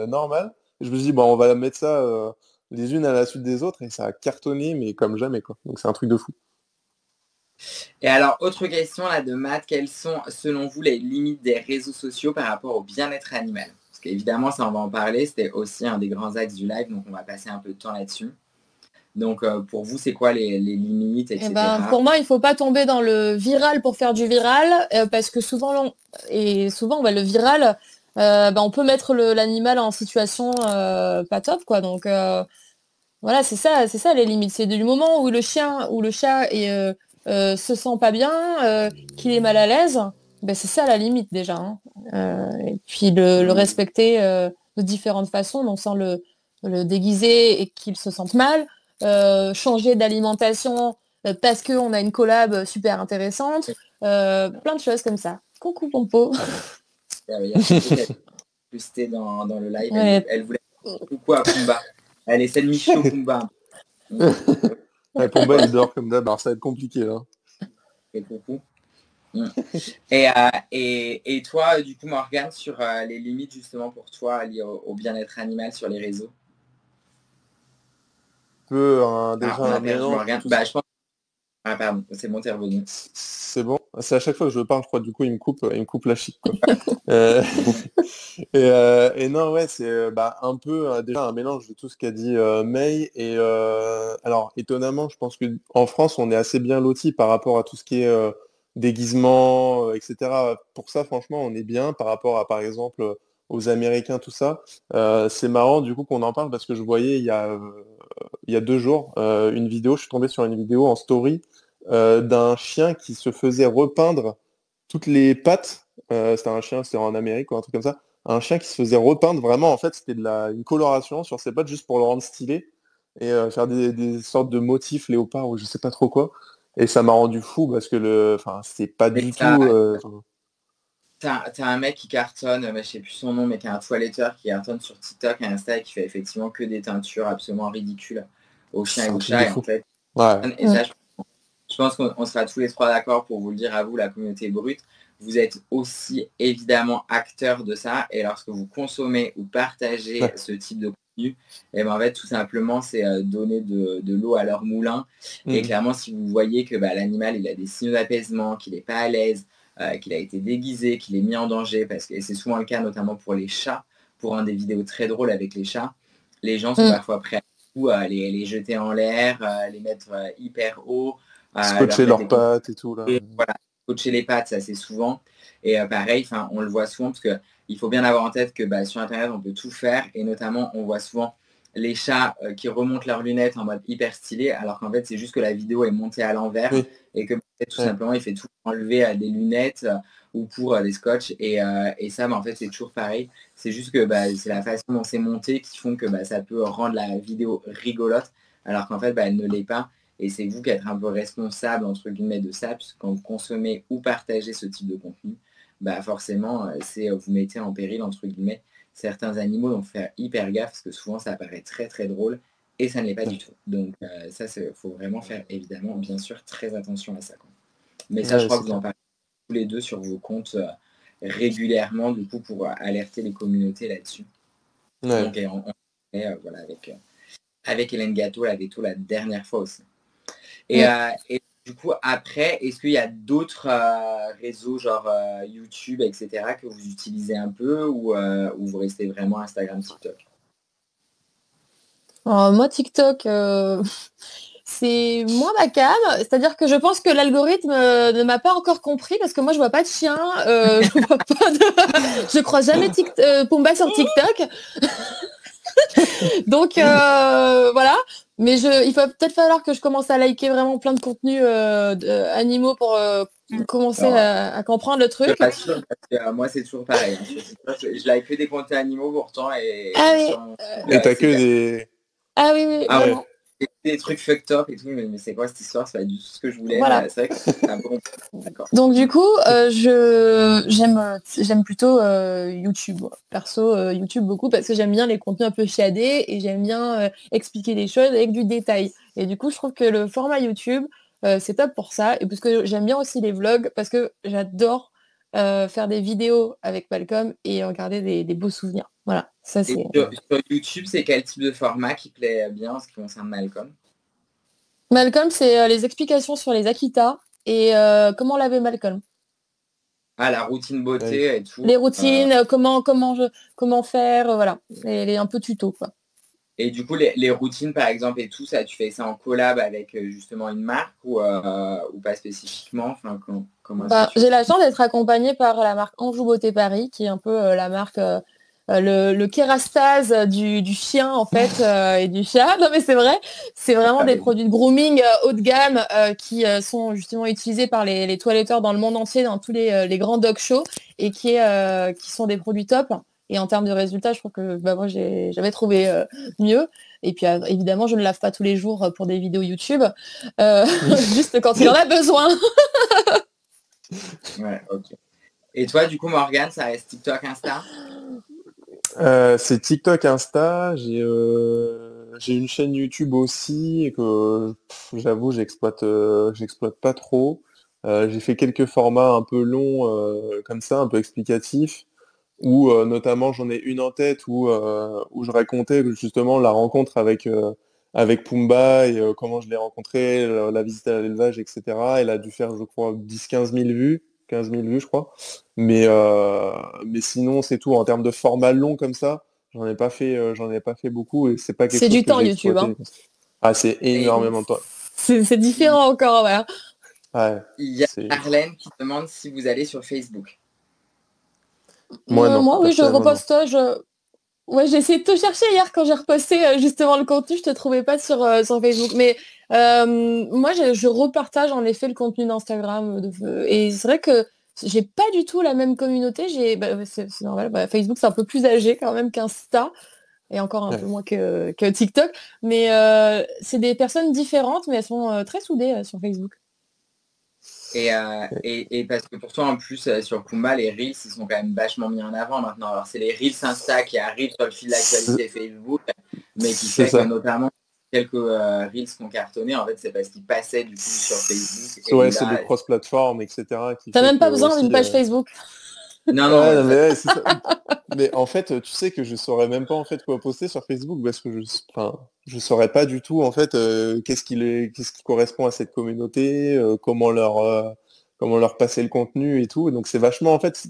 normal. Et je me suis dit, bon, on va mettre ça les unes à la suite des autres, et ça a cartonné, mais comme jamais, quoi. Donc c'est un truc de fou. Et alors, autre question là de Matt, quelles sont selon vous les limites des réseaux sociaux par rapport au bien-être animal? Parce qu'évidemment, ça on va en parler, c'était aussi un des grands axes du live, donc on va passer un peu de temps là-dessus. Donc pour vous, c'est quoi les limites, Eh ben, etc. pour moi, il faut pas tomber dans le viral pour faire du viral, parce que souvent, ouais, le viral, on peut mettre l'animal en situation pas top, quoi. Donc voilà, c'est ça les limites. C'est du moment où le chien ou le chat se sent pas bien, qu'il est mal à l'aise, ben c'est ça la limite déjà, hein. Et puis le respecter de différentes façons, donc sans le déguiser et qu'il se sente mal. Changer d'alimentation parce qu'on a une collab super intéressante. Plein de choses comme ça. Coucou Pompo. Il y a Pompo qui a posté dans le live, Ouais. elle voulait dire coucou à Pumba. Elle essaie de Michio Pumba. Ouais, Pumba, il dort comme d'hab, alors ça va être compliqué, là. Et coucou. Et toi, du coup, Morgane, sur les limites justement pour toi liées au bien-être animal sur les réseaux. Déjà On un a perdu mélange de Morgane. tout ça. Bah, je pense. Ah, pardon, c'est bon, t'es revenu. C'est bon. C'est à chaque fois que je parle, je crois, du coup, il me coupe la chic, quoi. Euh, et non, ouais, c'est un peu déjà un mélange de tout ce qu'a dit May. Et alors, étonnamment, je pense qu'en France, on est assez bien loti par rapport à tout ce qui est déguisement, etc. Pour ça, franchement, on est bien par rapport à, par exemple, aux Américains, tout ça. C'est marrant, du coup, qu'on en parle parce que je voyais il y a 2 jours une vidéo, je suis tombé sur une vidéo en story d'un chien qui se faisait repeindre toutes les pattes. C'était un chien, c'était en Amérique ou un truc comme ça. Un chien qui se faisait repeindre vraiment, en fait, c'était une coloration sur ses pattes juste pour le rendre stylé et faire des sortes de motifs léopard ou je sais pas trop quoi. Et ça m'a rendu fou parce que enfin, c'est pas Mais du tout. t'as un mec qui cartonne, je sais plus son nom, mais qui est un toiletteur qui cartonne sur TikTok et Insta et qui fait effectivement que des teintures absolument ridicules aux chiens et C'est un aux truc de chats. Et en fou. fait, Ouais. et ça, je je pense qu'on sera tous les trois d'accord pour vous le dire à vous, la communauté brute. Vous êtes aussi évidemment acteur de ça. Et lorsque vous consommez ou partagez ce type de contenu, et ben en fait, tout simplement, c'est donner de l'eau à leur moulin. Et clairement, si vous voyez que l'animal, il a des signaux d'apaisement, qu'il n'est pas à l'aise, qu'il a été déguisé, qu'il est mis en danger, parce que c'est souvent le cas, notamment pour les chats, pour un des vidéos très drôles avec les chats, les gens sont parfois prêts à les jeter en l'air, les mettre hyper haut, scotcher leurs pattes et tout là. Et, voilà, scotcher les pattes, ça c'est souvent. Et pareil, on le voit souvent parce qu'il faut bien avoir en tête que sur Internet, on peut tout faire. Et notamment, on voit souvent les chats qui remontent leurs lunettes en mode hyper stylé, alors qu'en fait, c'est juste que la vidéo est montée à l'envers et que tout simplement, il fait tout enlever à des lunettes ou pour des scotch. Et ça, en fait, c'est toujours pareil. C'est juste que c'est la façon dont c'est monté qui font que ça peut rendre la vidéo rigolote, alors qu'en fait, elle ne l'est pas. Et c'est vous qui êtes un peu responsable, entre guillemets, de ça, puisque quand vous consommez ou partagez ce type de contenu, forcément, vous mettez en péril, entre guillemets, certains animaux. Donc, faire hyper gaffe, parce que souvent, ça paraît très, très drôle, et ça ne l'est pas du tout. Donc, ça, il faut vraiment faire, évidemment, bien sûr, très attention à ça. Mais ça, je crois que vous en parlez tous les deux sur vos comptes régulièrement, du coup, pour alerter les communautés là-dessus. Donc, voilà, avec Hélène Gâteau, la veto, la dernière fois aussi. Et du coup, après, est-ce qu'il y a d'autres réseaux, genre YouTube, etc., que vous utilisez un peu ou vous restez vraiment Instagram, TikTok? Moi, TikTok, c'est moins ma cam. C'est-à-dire que je pense que l'algorithme ne m'a pas encore compris parce que moi, je vois pas de chien. Je crois jamais Pumba sur TikTok. Donc, voilà. Mais il va peut-être falloir que je commence à liker vraiment plein de contenus animaux pour commencer à comprendre le truc. Pas sûr, parce que, moi, c'est toujours pareil. Je like que des contenus animaux pourtant. Et t'as que des... Ah oui, vraiment. Des trucs fucked up et tout, mais c'est quoi cette histoire? C'est pas du tout ce que je voulais. Voilà. C'est vrai que c'est un peu compliqué. D'accord. Donc du coup, j'aime plutôt YouTube. Perso, YouTube beaucoup parce que j'aime bien les contenus un peu chiadés et j'aime bien expliquer les choses avec du détail. Et du coup, je trouve que le format YouTube, c'est top pour ça. Et parce que j'aime bien aussi les vlogs parce que j'adore faire des vidéos avec Malcolm et regarder des beaux souvenirs. Voilà, ça c'est... Sur YouTube, c'est quel type de format qui plaît bien en ce qui concerne Malcolm? Malcolm, c'est les explications sur les Akita et comment laver Malcolm. Ah, la routine beauté et tout. Les routines, comment faire, voilà. Et un peu tuto, quoi. Et du coup, les routines, par exemple, et tout ça, tu fais ça en collab avec justement une marque ou pas spécifiquement? Enfin, comment j'ai la chance d'être accompagnée par la marque Anjou Beauté Paris, qui est un peu la marque... le kérastase du chien en fait et du chat. Non mais c'est vrai, c'est vraiment des produits de grooming haut de gamme qui sont justement utilisés par les toiletteurs dans le monde entier, dans tous les grands dog shows et qui sont des produits top. Et en termes de résultats, je trouve que moi j'ai jamais trouvé mieux. Et puis évidemment, je ne lave pas tous les jours pour des vidéos YouTube, juste quand il en a besoin. Ouais, ok. Et toi, du coup, Morgane, ça reste TikTok, Insta? C'est TikTok, Insta. J'ai une chaîne YouTube aussi et que j'avoue j'exploite pas trop. J'ai fait quelques formats un peu longs comme ça, un peu explicatifs, où notamment j'en ai une en tête où je racontais justement la rencontre avec Pumba et comment je l'ai rencontré, la visite à l'élevage, etc. Elle a dû faire, je crois, 10-15 000 vues. 15 000 vues, je crois. Mais sinon, c'est tout. En termes de format long comme ça, j'en ai pas fait beaucoup et c'est pas quelque chose du que temps j'ai YouTube. exploité. Ah, c'est énormément de temps. C'est différent encore, voilà. Ouais, il y a Arlène qui demande si vous allez sur Facebook. Moi, non. Moi, oui, je reposte. Ouais, j'ai essayé de te chercher hier quand j'ai reposté justement le contenu, je te trouvais pas sur Facebook. Mais moi, je repartage en effet le contenu d'Instagram. Et c'est vrai que j'ai pas du tout la même communauté. C'est normal. Facebook, c'est un peu plus âgé quand même qu'Insta. Et encore un peu moins que TikTok. Mais c'est des personnes différentes, mais elles sont très soudées sur Facebook. Et parce que pour toi, en plus, sur Pumba, les Reels, ils sont quand même vachement mis en avant maintenant. Alors, c'est les Reels Insta qui arrivent sur le fil d'actualité Facebook, mais qui fait que notamment, quelques reels qui ont cartonné, en fait, c'est parce qu'ils passaient du coup sur Facebook. Et Ouais, là, c'est des cross-platforms, etc. T'as même pas besoin d'une page Facebook. Non, Ouais, non, mais, ouais, c'est ça. Mais en fait, tu sais que je saurais même pas en fait quoi poster sur Facebook parce que je saurais pas du tout en fait qu'est-ce qui correspond à cette communauté, comment leur passer le contenu et tout. Donc c'est vachement en fait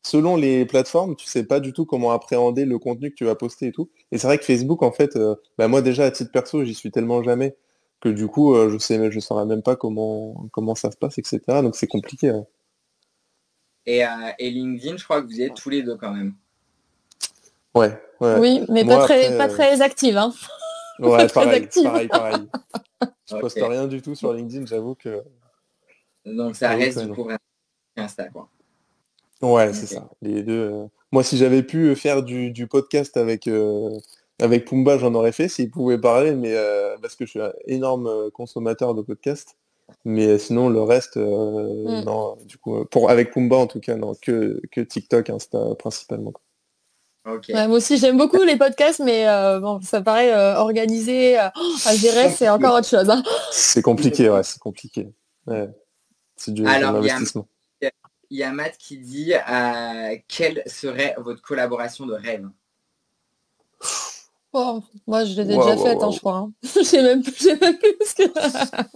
selon les plateformes, tu sais pas du tout comment appréhender le contenu que tu vas poster et tout. Et c'est vrai que Facebook en fait, bah, moi déjà à titre perso, j'y suis tellement jamais que du coup je saurais même pas comment ça se passe, etc. Donc c'est compliqué. Ouais. et LinkedIn, je crois que vous y êtes tous les deux quand même. Ouais, ouais. Oui, mais Moi, pas très active, hein. ouais, Très pareil, active. pareil. Je poste Ok. rien du tout sur LinkedIn, Donc ça j'avoue que reste du non. coup vraiment Insta, quoi. Ouais, c'est Ok. ça. Les deux. Moi, si j'avais pu faire du podcast avec Pumba, j'en aurais fait s'il pouvait parler, mais parce que je suis un énorme consommateur de podcasts. Mais sinon, le reste, Mm. non. Du coup, avec Pumba, en tout cas, non, que TikTok, Insta principalement. Quoi. Ok. Ouais, moi aussi, j'aime beaucoup les podcasts, mais bon, ça paraît organisé, à gérer, c'est Compliqué. encore autre chose, hein. C'est compliqué, ouais, c'est compliqué. Ouais, c'est de Alors, l'investissement. il y a Matt qui dit quelle serait votre collaboration de rêve? Oh, moi, je les ai Waouh, déjà waouh, faites, hein, je waouh. crois, hein. J'ai même plus ce que...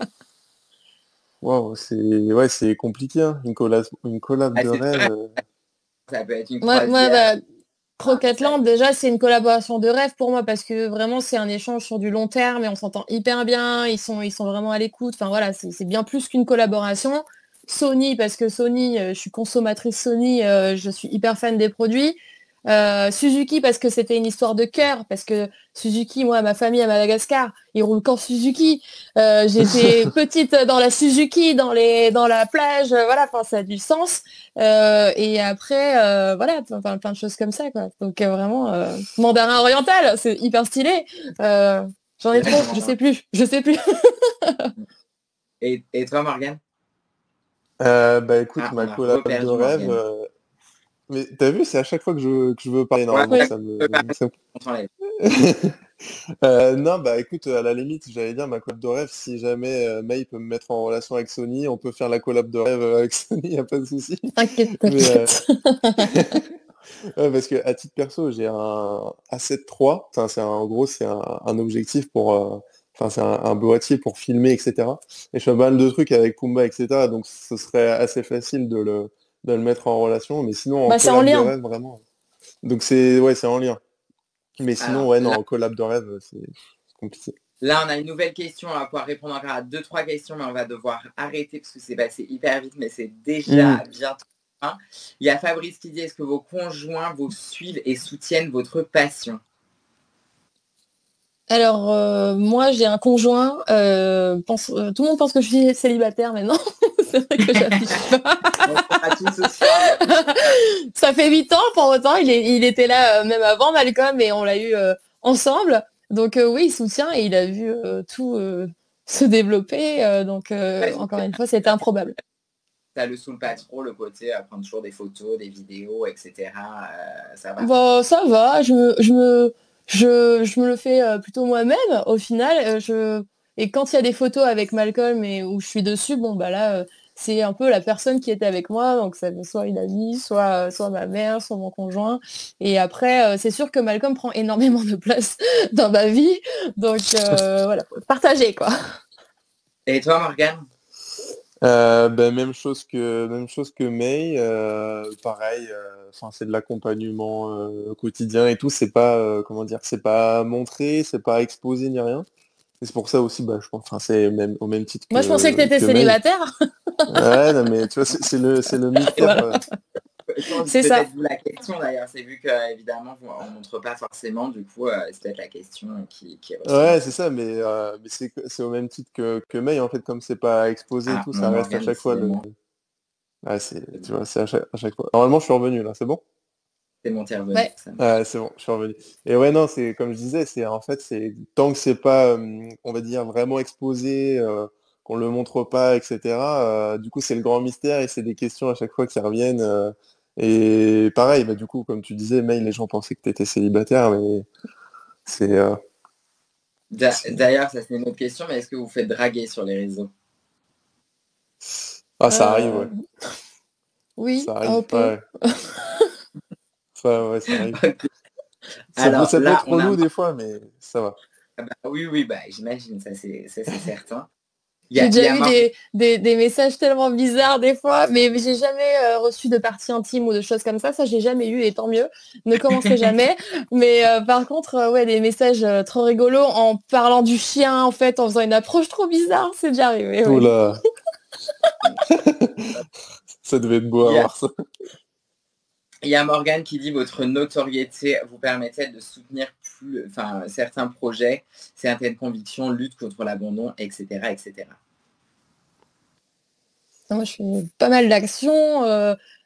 Waouh, c'est compliqué, hein. Une collab Ah, de c'est rêve. vrai, ça peut être une Moi, croisière. bah, Ah, Croquetland, déjà, c'est une collaboration de rêve pour moi parce que vraiment, c'est un échange sur du long terme et on s'entend hyper bien. Ils sont vraiment à l'écoute. Enfin, voilà, c'est bien plus qu'une collaboration. Sony, parce que Sony, je suis consommatrice Sony, je suis hyper fan des produits. Suzuki, parce que c'était une histoire de cœur, parce que Suzuki, moi, ma famille à Madagascar, ils roulent qu'en Suzuki. J'étais petite dans la Suzuki, dans la plage, voilà, enfin, ça a du sens. Et après, voilà, plein de choses comme ça, quoi. Donc vraiment, mandarin oriental, c'est hyper stylé. J'en ai Là, je trop, m'entends. je sais plus. Et toi, Morgane? Bah écoute, Ah, ma on a collab de reperdu rêve. Morgane. Mais t'as vu, c'est à chaque fois que je veux parler, Ouais, normalement, Oui. on t'enlève. Non, bah écoute, à la limite, j'allais dire ma collab de rêve, si jamais May peut me mettre en relation avec Sony, on peut faire la collab de rêve avec Sony, y a pas de souci. T'inquiète, Mais t'inquiète. ouais, parce que à titre perso, j'ai un A7 III, enfin, en gros, c'est un objectif enfin, c'est un boîtier pour filmer, etc. Et je fais pas mal de trucs avec Pumba, etc. Donc ce serait assez facile de le mettre en relation, mais sinon en Bah, c'est en collab de lien. rêve, vraiment. Donc c'est en lien. Mais sinon, Alors, ouais, non, en collab de rêve, c'est compliqué. là, on a une nouvelle question. On va pouvoir répondre encore à deux, trois questions, mais on va devoir arrêter parce que c'est passé hyper vite, mais c'est Hmm. déjà bientôt. Il y a Fabrice qui dit est-ce que vos conjoints vous suivent et soutiennent votre passion? Alors, moi, j'ai un conjoint. Tout le monde pense que je suis célibataire, mais non, c'est vrai que j'affiche pas. On a tous ce soir. Ça fait 8 ans, pour autant, il était là même avant Malcolm et on l'a eu ensemble. Donc oui, il soutient et il a vu tout se développer. Encore une fois, c'était improbable. Ça le saoule pas trop, le côté à prendre toujours des photos, des vidéos, etc. Ça va. Bon, ça va, je me le fais plutôt moi-même au final. Et quand il y a des photos avec Malcolm et où je suis dessus, bon bah là, c'est un peu la personne qui était avec moi, donc ça soit une amie, soit ma mère, soit mon conjoint. Et après, c'est sûr que Malcolm prend énormément de place dans ma vie, donc voilà, faut partager quoi. Et toi, Morgane? Ben, même chose que May, pareil, enfin, c'est de l'accompagnement quotidien et tout, c'est pas, comment dire, c'est pas montré, c'est pas exposé ni rien. Et c'est pour ça aussi, bah, je pense, enfin, c'est même au même titre Moi, je pensais que tu étais que May. célibataire. Ouais, non, mais tu vois, c'est le mystère. Voilà, Je pense c'est ça. peut-être vous la question d'ailleurs, c'est vu que évidemment on ne montre pas forcément, du coup c'est peut-être la question qui ressort. Ouais, c'est ça, mais c'est au même titre que May, en fait, comme c'est pas exposé et Ah, tout, mon ça reste à Morgane, chaque fois le. décidément, Ouais, tu vois, c'est à chaque fois. Normalement, je suis revenu là, c'est bon? c'est mon revenu, Ouais. ça Ouais, marche. c'est bon, je suis revenu. Et ouais, non, c'est comme je disais, c'est en fait, c'est tant que c'est pas, on va dire, vraiment exposé, qu'on le montre pas, etc. Du coup, c'est le grand mystère et c'est des questions à chaque fois qui reviennent. Et pareil, bah, du coup, comme tu disais, May, les gens pensaient que tu étais célibataire, mais c'est D'ailleurs, ça c'est une autre question, mais est-ce que vous faites draguer sur les réseaux? Ah, ça arrive, ouais. Oui, Ça un arrive, peu. ouais. Ça arrive. Ok. Ça Alors peut là, être on a... relou des fois, mais ça va. Ah bah oui, bah, j'imagine, ça c'est certain. J'ai Il y déjà a eu Morgane. des messages tellement bizarres des fois, mais j'ai jamais reçu de partie intime ou de choses comme ça. Ça, j'ai jamais eu et tant mieux. Ne commencerai jamais. Mais par contre, ouais, des messages trop rigolos en parlant du chien, en fait, en faisant une approche trop bizarre, c'est déjà arrivé, oui. Oula, ça devait être beau Il à y a, voir ça. il y a Morgane qui dit votre notoriété vous permettait de soutenir certains projets, certaines convictions, lutte contre l'abandon, etc., etc. Moi, je fais pas mal d'actions.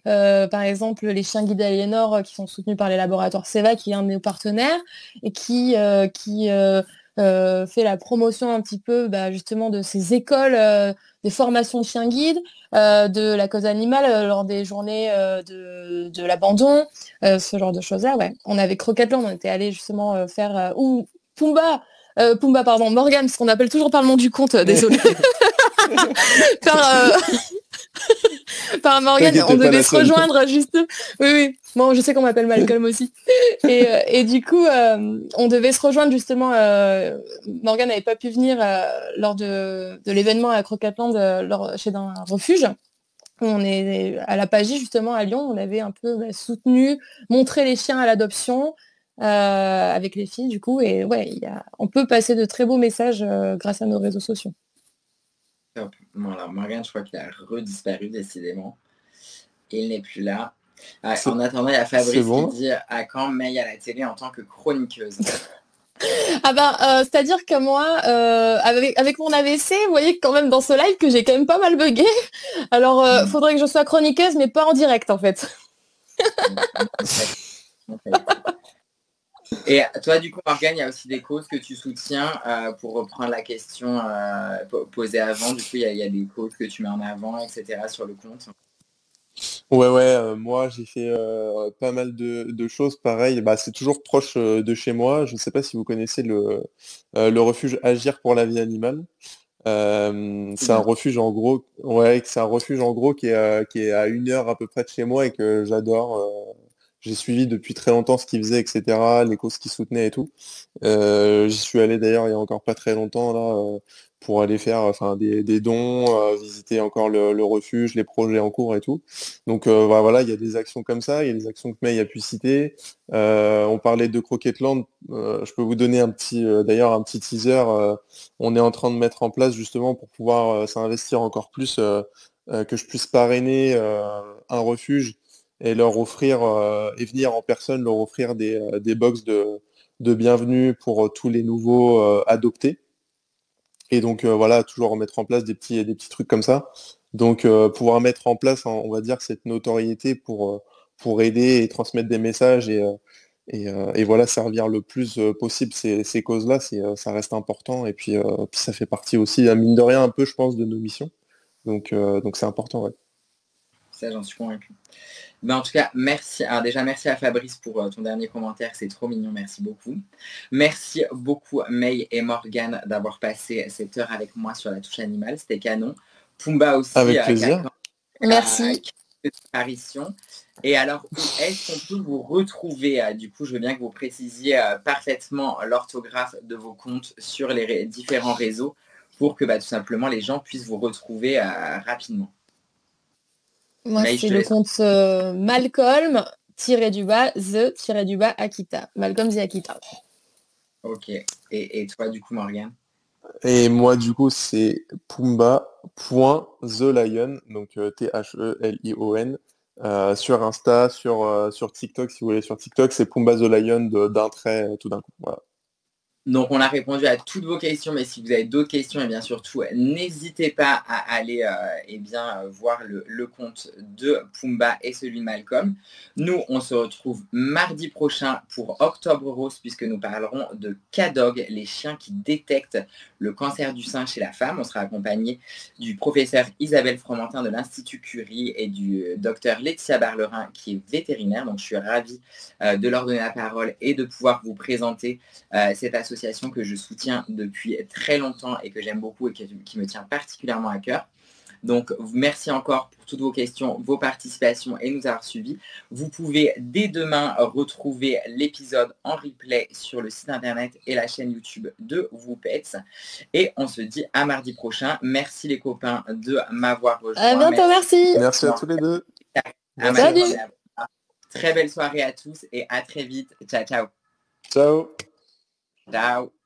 Par exemple, les chiens guides Aliénor qui sont soutenus par les laboratoires Seva, qui est un de nos partenaires, et qui fait la promotion un petit peu justement de ces écoles, des formations de chiens guides, de la cause animale lors des journées de l'abandon, ce genre de choses-là. Ouais. On avait Croquetland, on était allé justement faire... ou Pumba, Pumba, pardon, Morgane, parce qu'on appelle toujours par le nom du compte, désolé. par, par Morgane, on T'inquiète pas, devait la se seule. rejoindre juste. Oui, oui. Bon, je sais qu'on m'appelle Malcolm aussi. Et du coup, on devait se rejoindre justement. Morgane n'avait pas pu venir lors de l'événement à Croquetland chez un refuge. On est à la Pagie justement à Lyon. On avait un peu soutenu, montré les chiens à l'adoption avec les filles du coup. Et ouais, on peut passer de très beaux messages grâce à nos réseaux sociaux. Top. Bon, alors Morgane, je crois qu'il a redisparu décidément. Il n'est plus là. En attendant, il y a C'est Fabrice qui bon. dit à quand May à la télé en tant que chroniqueuse. Ah c'est-à-dire que moi, avec mon AVC, vous voyez quand même dans ce live que j'ai quand même pas mal bugué. Alors, faudrait que je sois chroniqueuse, mais pas en direct en fait. Et toi, du coup, Morgane, il y a aussi des causes que tu soutiens pour reprendre la question posée avant. Du coup, il y a des causes que tu mets en avant, etc. sur le compte. Ouais, moi j'ai fait pas mal de choses pareil. Bah, c'est toujours proche de chez moi. Je ne sais pas si vous connaissez le refuge Agir pour la vie animale. C'est un Bien. refuge en gros, ouais, c'est un refuge en gros qui est à 1 heure à peu près de chez moi et que j'adore. J'ai suivi depuis très longtemps ce qu'il faisait, etc., les causes qu'il soutenait et tout. J'y suis allé d'ailleurs il y a encore pas très longtemps là pour aller faire enfin des dons, visiter encore le refuge, les projets en cours et tout. Donc voilà, il y a des actions comme ça, il y a des actions que May a pu citer. On parlait de Croquetland, je peux vous donner d'ailleurs un petit teaser. On est en train de mettre en place justement pour pouvoir s'investir encore plus, que je puisse parrainer un refuge et leur offrir et venir en personne leur offrir des box de bienvenue pour tous les nouveaux adoptés. Et donc voilà, toujours mettre en place des petits trucs comme ça. Donc pouvoir mettre en place, on va dire, cette notoriété pour aider et transmettre des messages et voilà, servir le plus possible ces causes-là, ça reste important. Et puis ça fait partie aussi, mine de rien, un peu, je pense, de nos missions. Donc c'est important, ouais. Ça, j'en suis convaincu. Mais en tout cas, merci. Alors déjà, merci à Fabrice pour ton dernier commentaire. C'est trop mignon. Merci beaucoup. Merci beaucoup, May et Morgane, d'avoir passé cette heure avec moi sur la touche animale. C'était canon. Pumba aussi, Avec qui a plaisir. Merci. fait une apparition. Et alors, où est-ce qu'on peut vous retrouver? Du coup, je veux bien que vous précisiez parfaitement l'orthographe de vos comptes sur les différents réseaux pour que tout simplement les gens puissent vous retrouver rapidement. Moi, May, je c'est te le laisse. compte Malcolm the Akita. Malcolm the Akita. Ok. Et toi, du coup, Morgane? Et moi, du coup, c'est Pumba.thelion, donc Thelion, sur Insta, sur TikTok, si vous voulez, sur TikTok, c'est Pumba the Lion d'un trait, tout d'un coup. Voilà. Donc, on a répondu à toutes vos questions, mais si vous avez d'autres questions, et bien surtout, n'hésitez pas à aller voir le compte de Pumba et celui de Malcolm. Nous, on se retrouve mardi prochain pour Octobre Rose, puisque nous parlerons de K-Dog, les chiens qui détectent le cancer du sein chez la femme. On sera accompagné du professeur Isabelle Fromentin de l'Institut Curie et du docteur Laetitia Barlerin, qui est vétérinaire. Donc, je suis ravie de leur donner la parole et de pouvoir vous présenter cette association association que je soutiens depuis très longtemps et que j'aime beaucoup et qui me tient particulièrement à cœur. Donc, merci encore pour toutes vos questions, vos participations et nous avoir suivis. Vous pouvez dès demain retrouver l'épisode en replay sur le site internet et la chaîne YouTube de Whoopets. Et on se dit à mardi prochain. Merci les copains de m'avoir rejoint. À bientôt, merci. Merci à tous les deux. Salut. Très belle soirée à tous et à très vite. Ciao, ciao. Ciao. Ciao.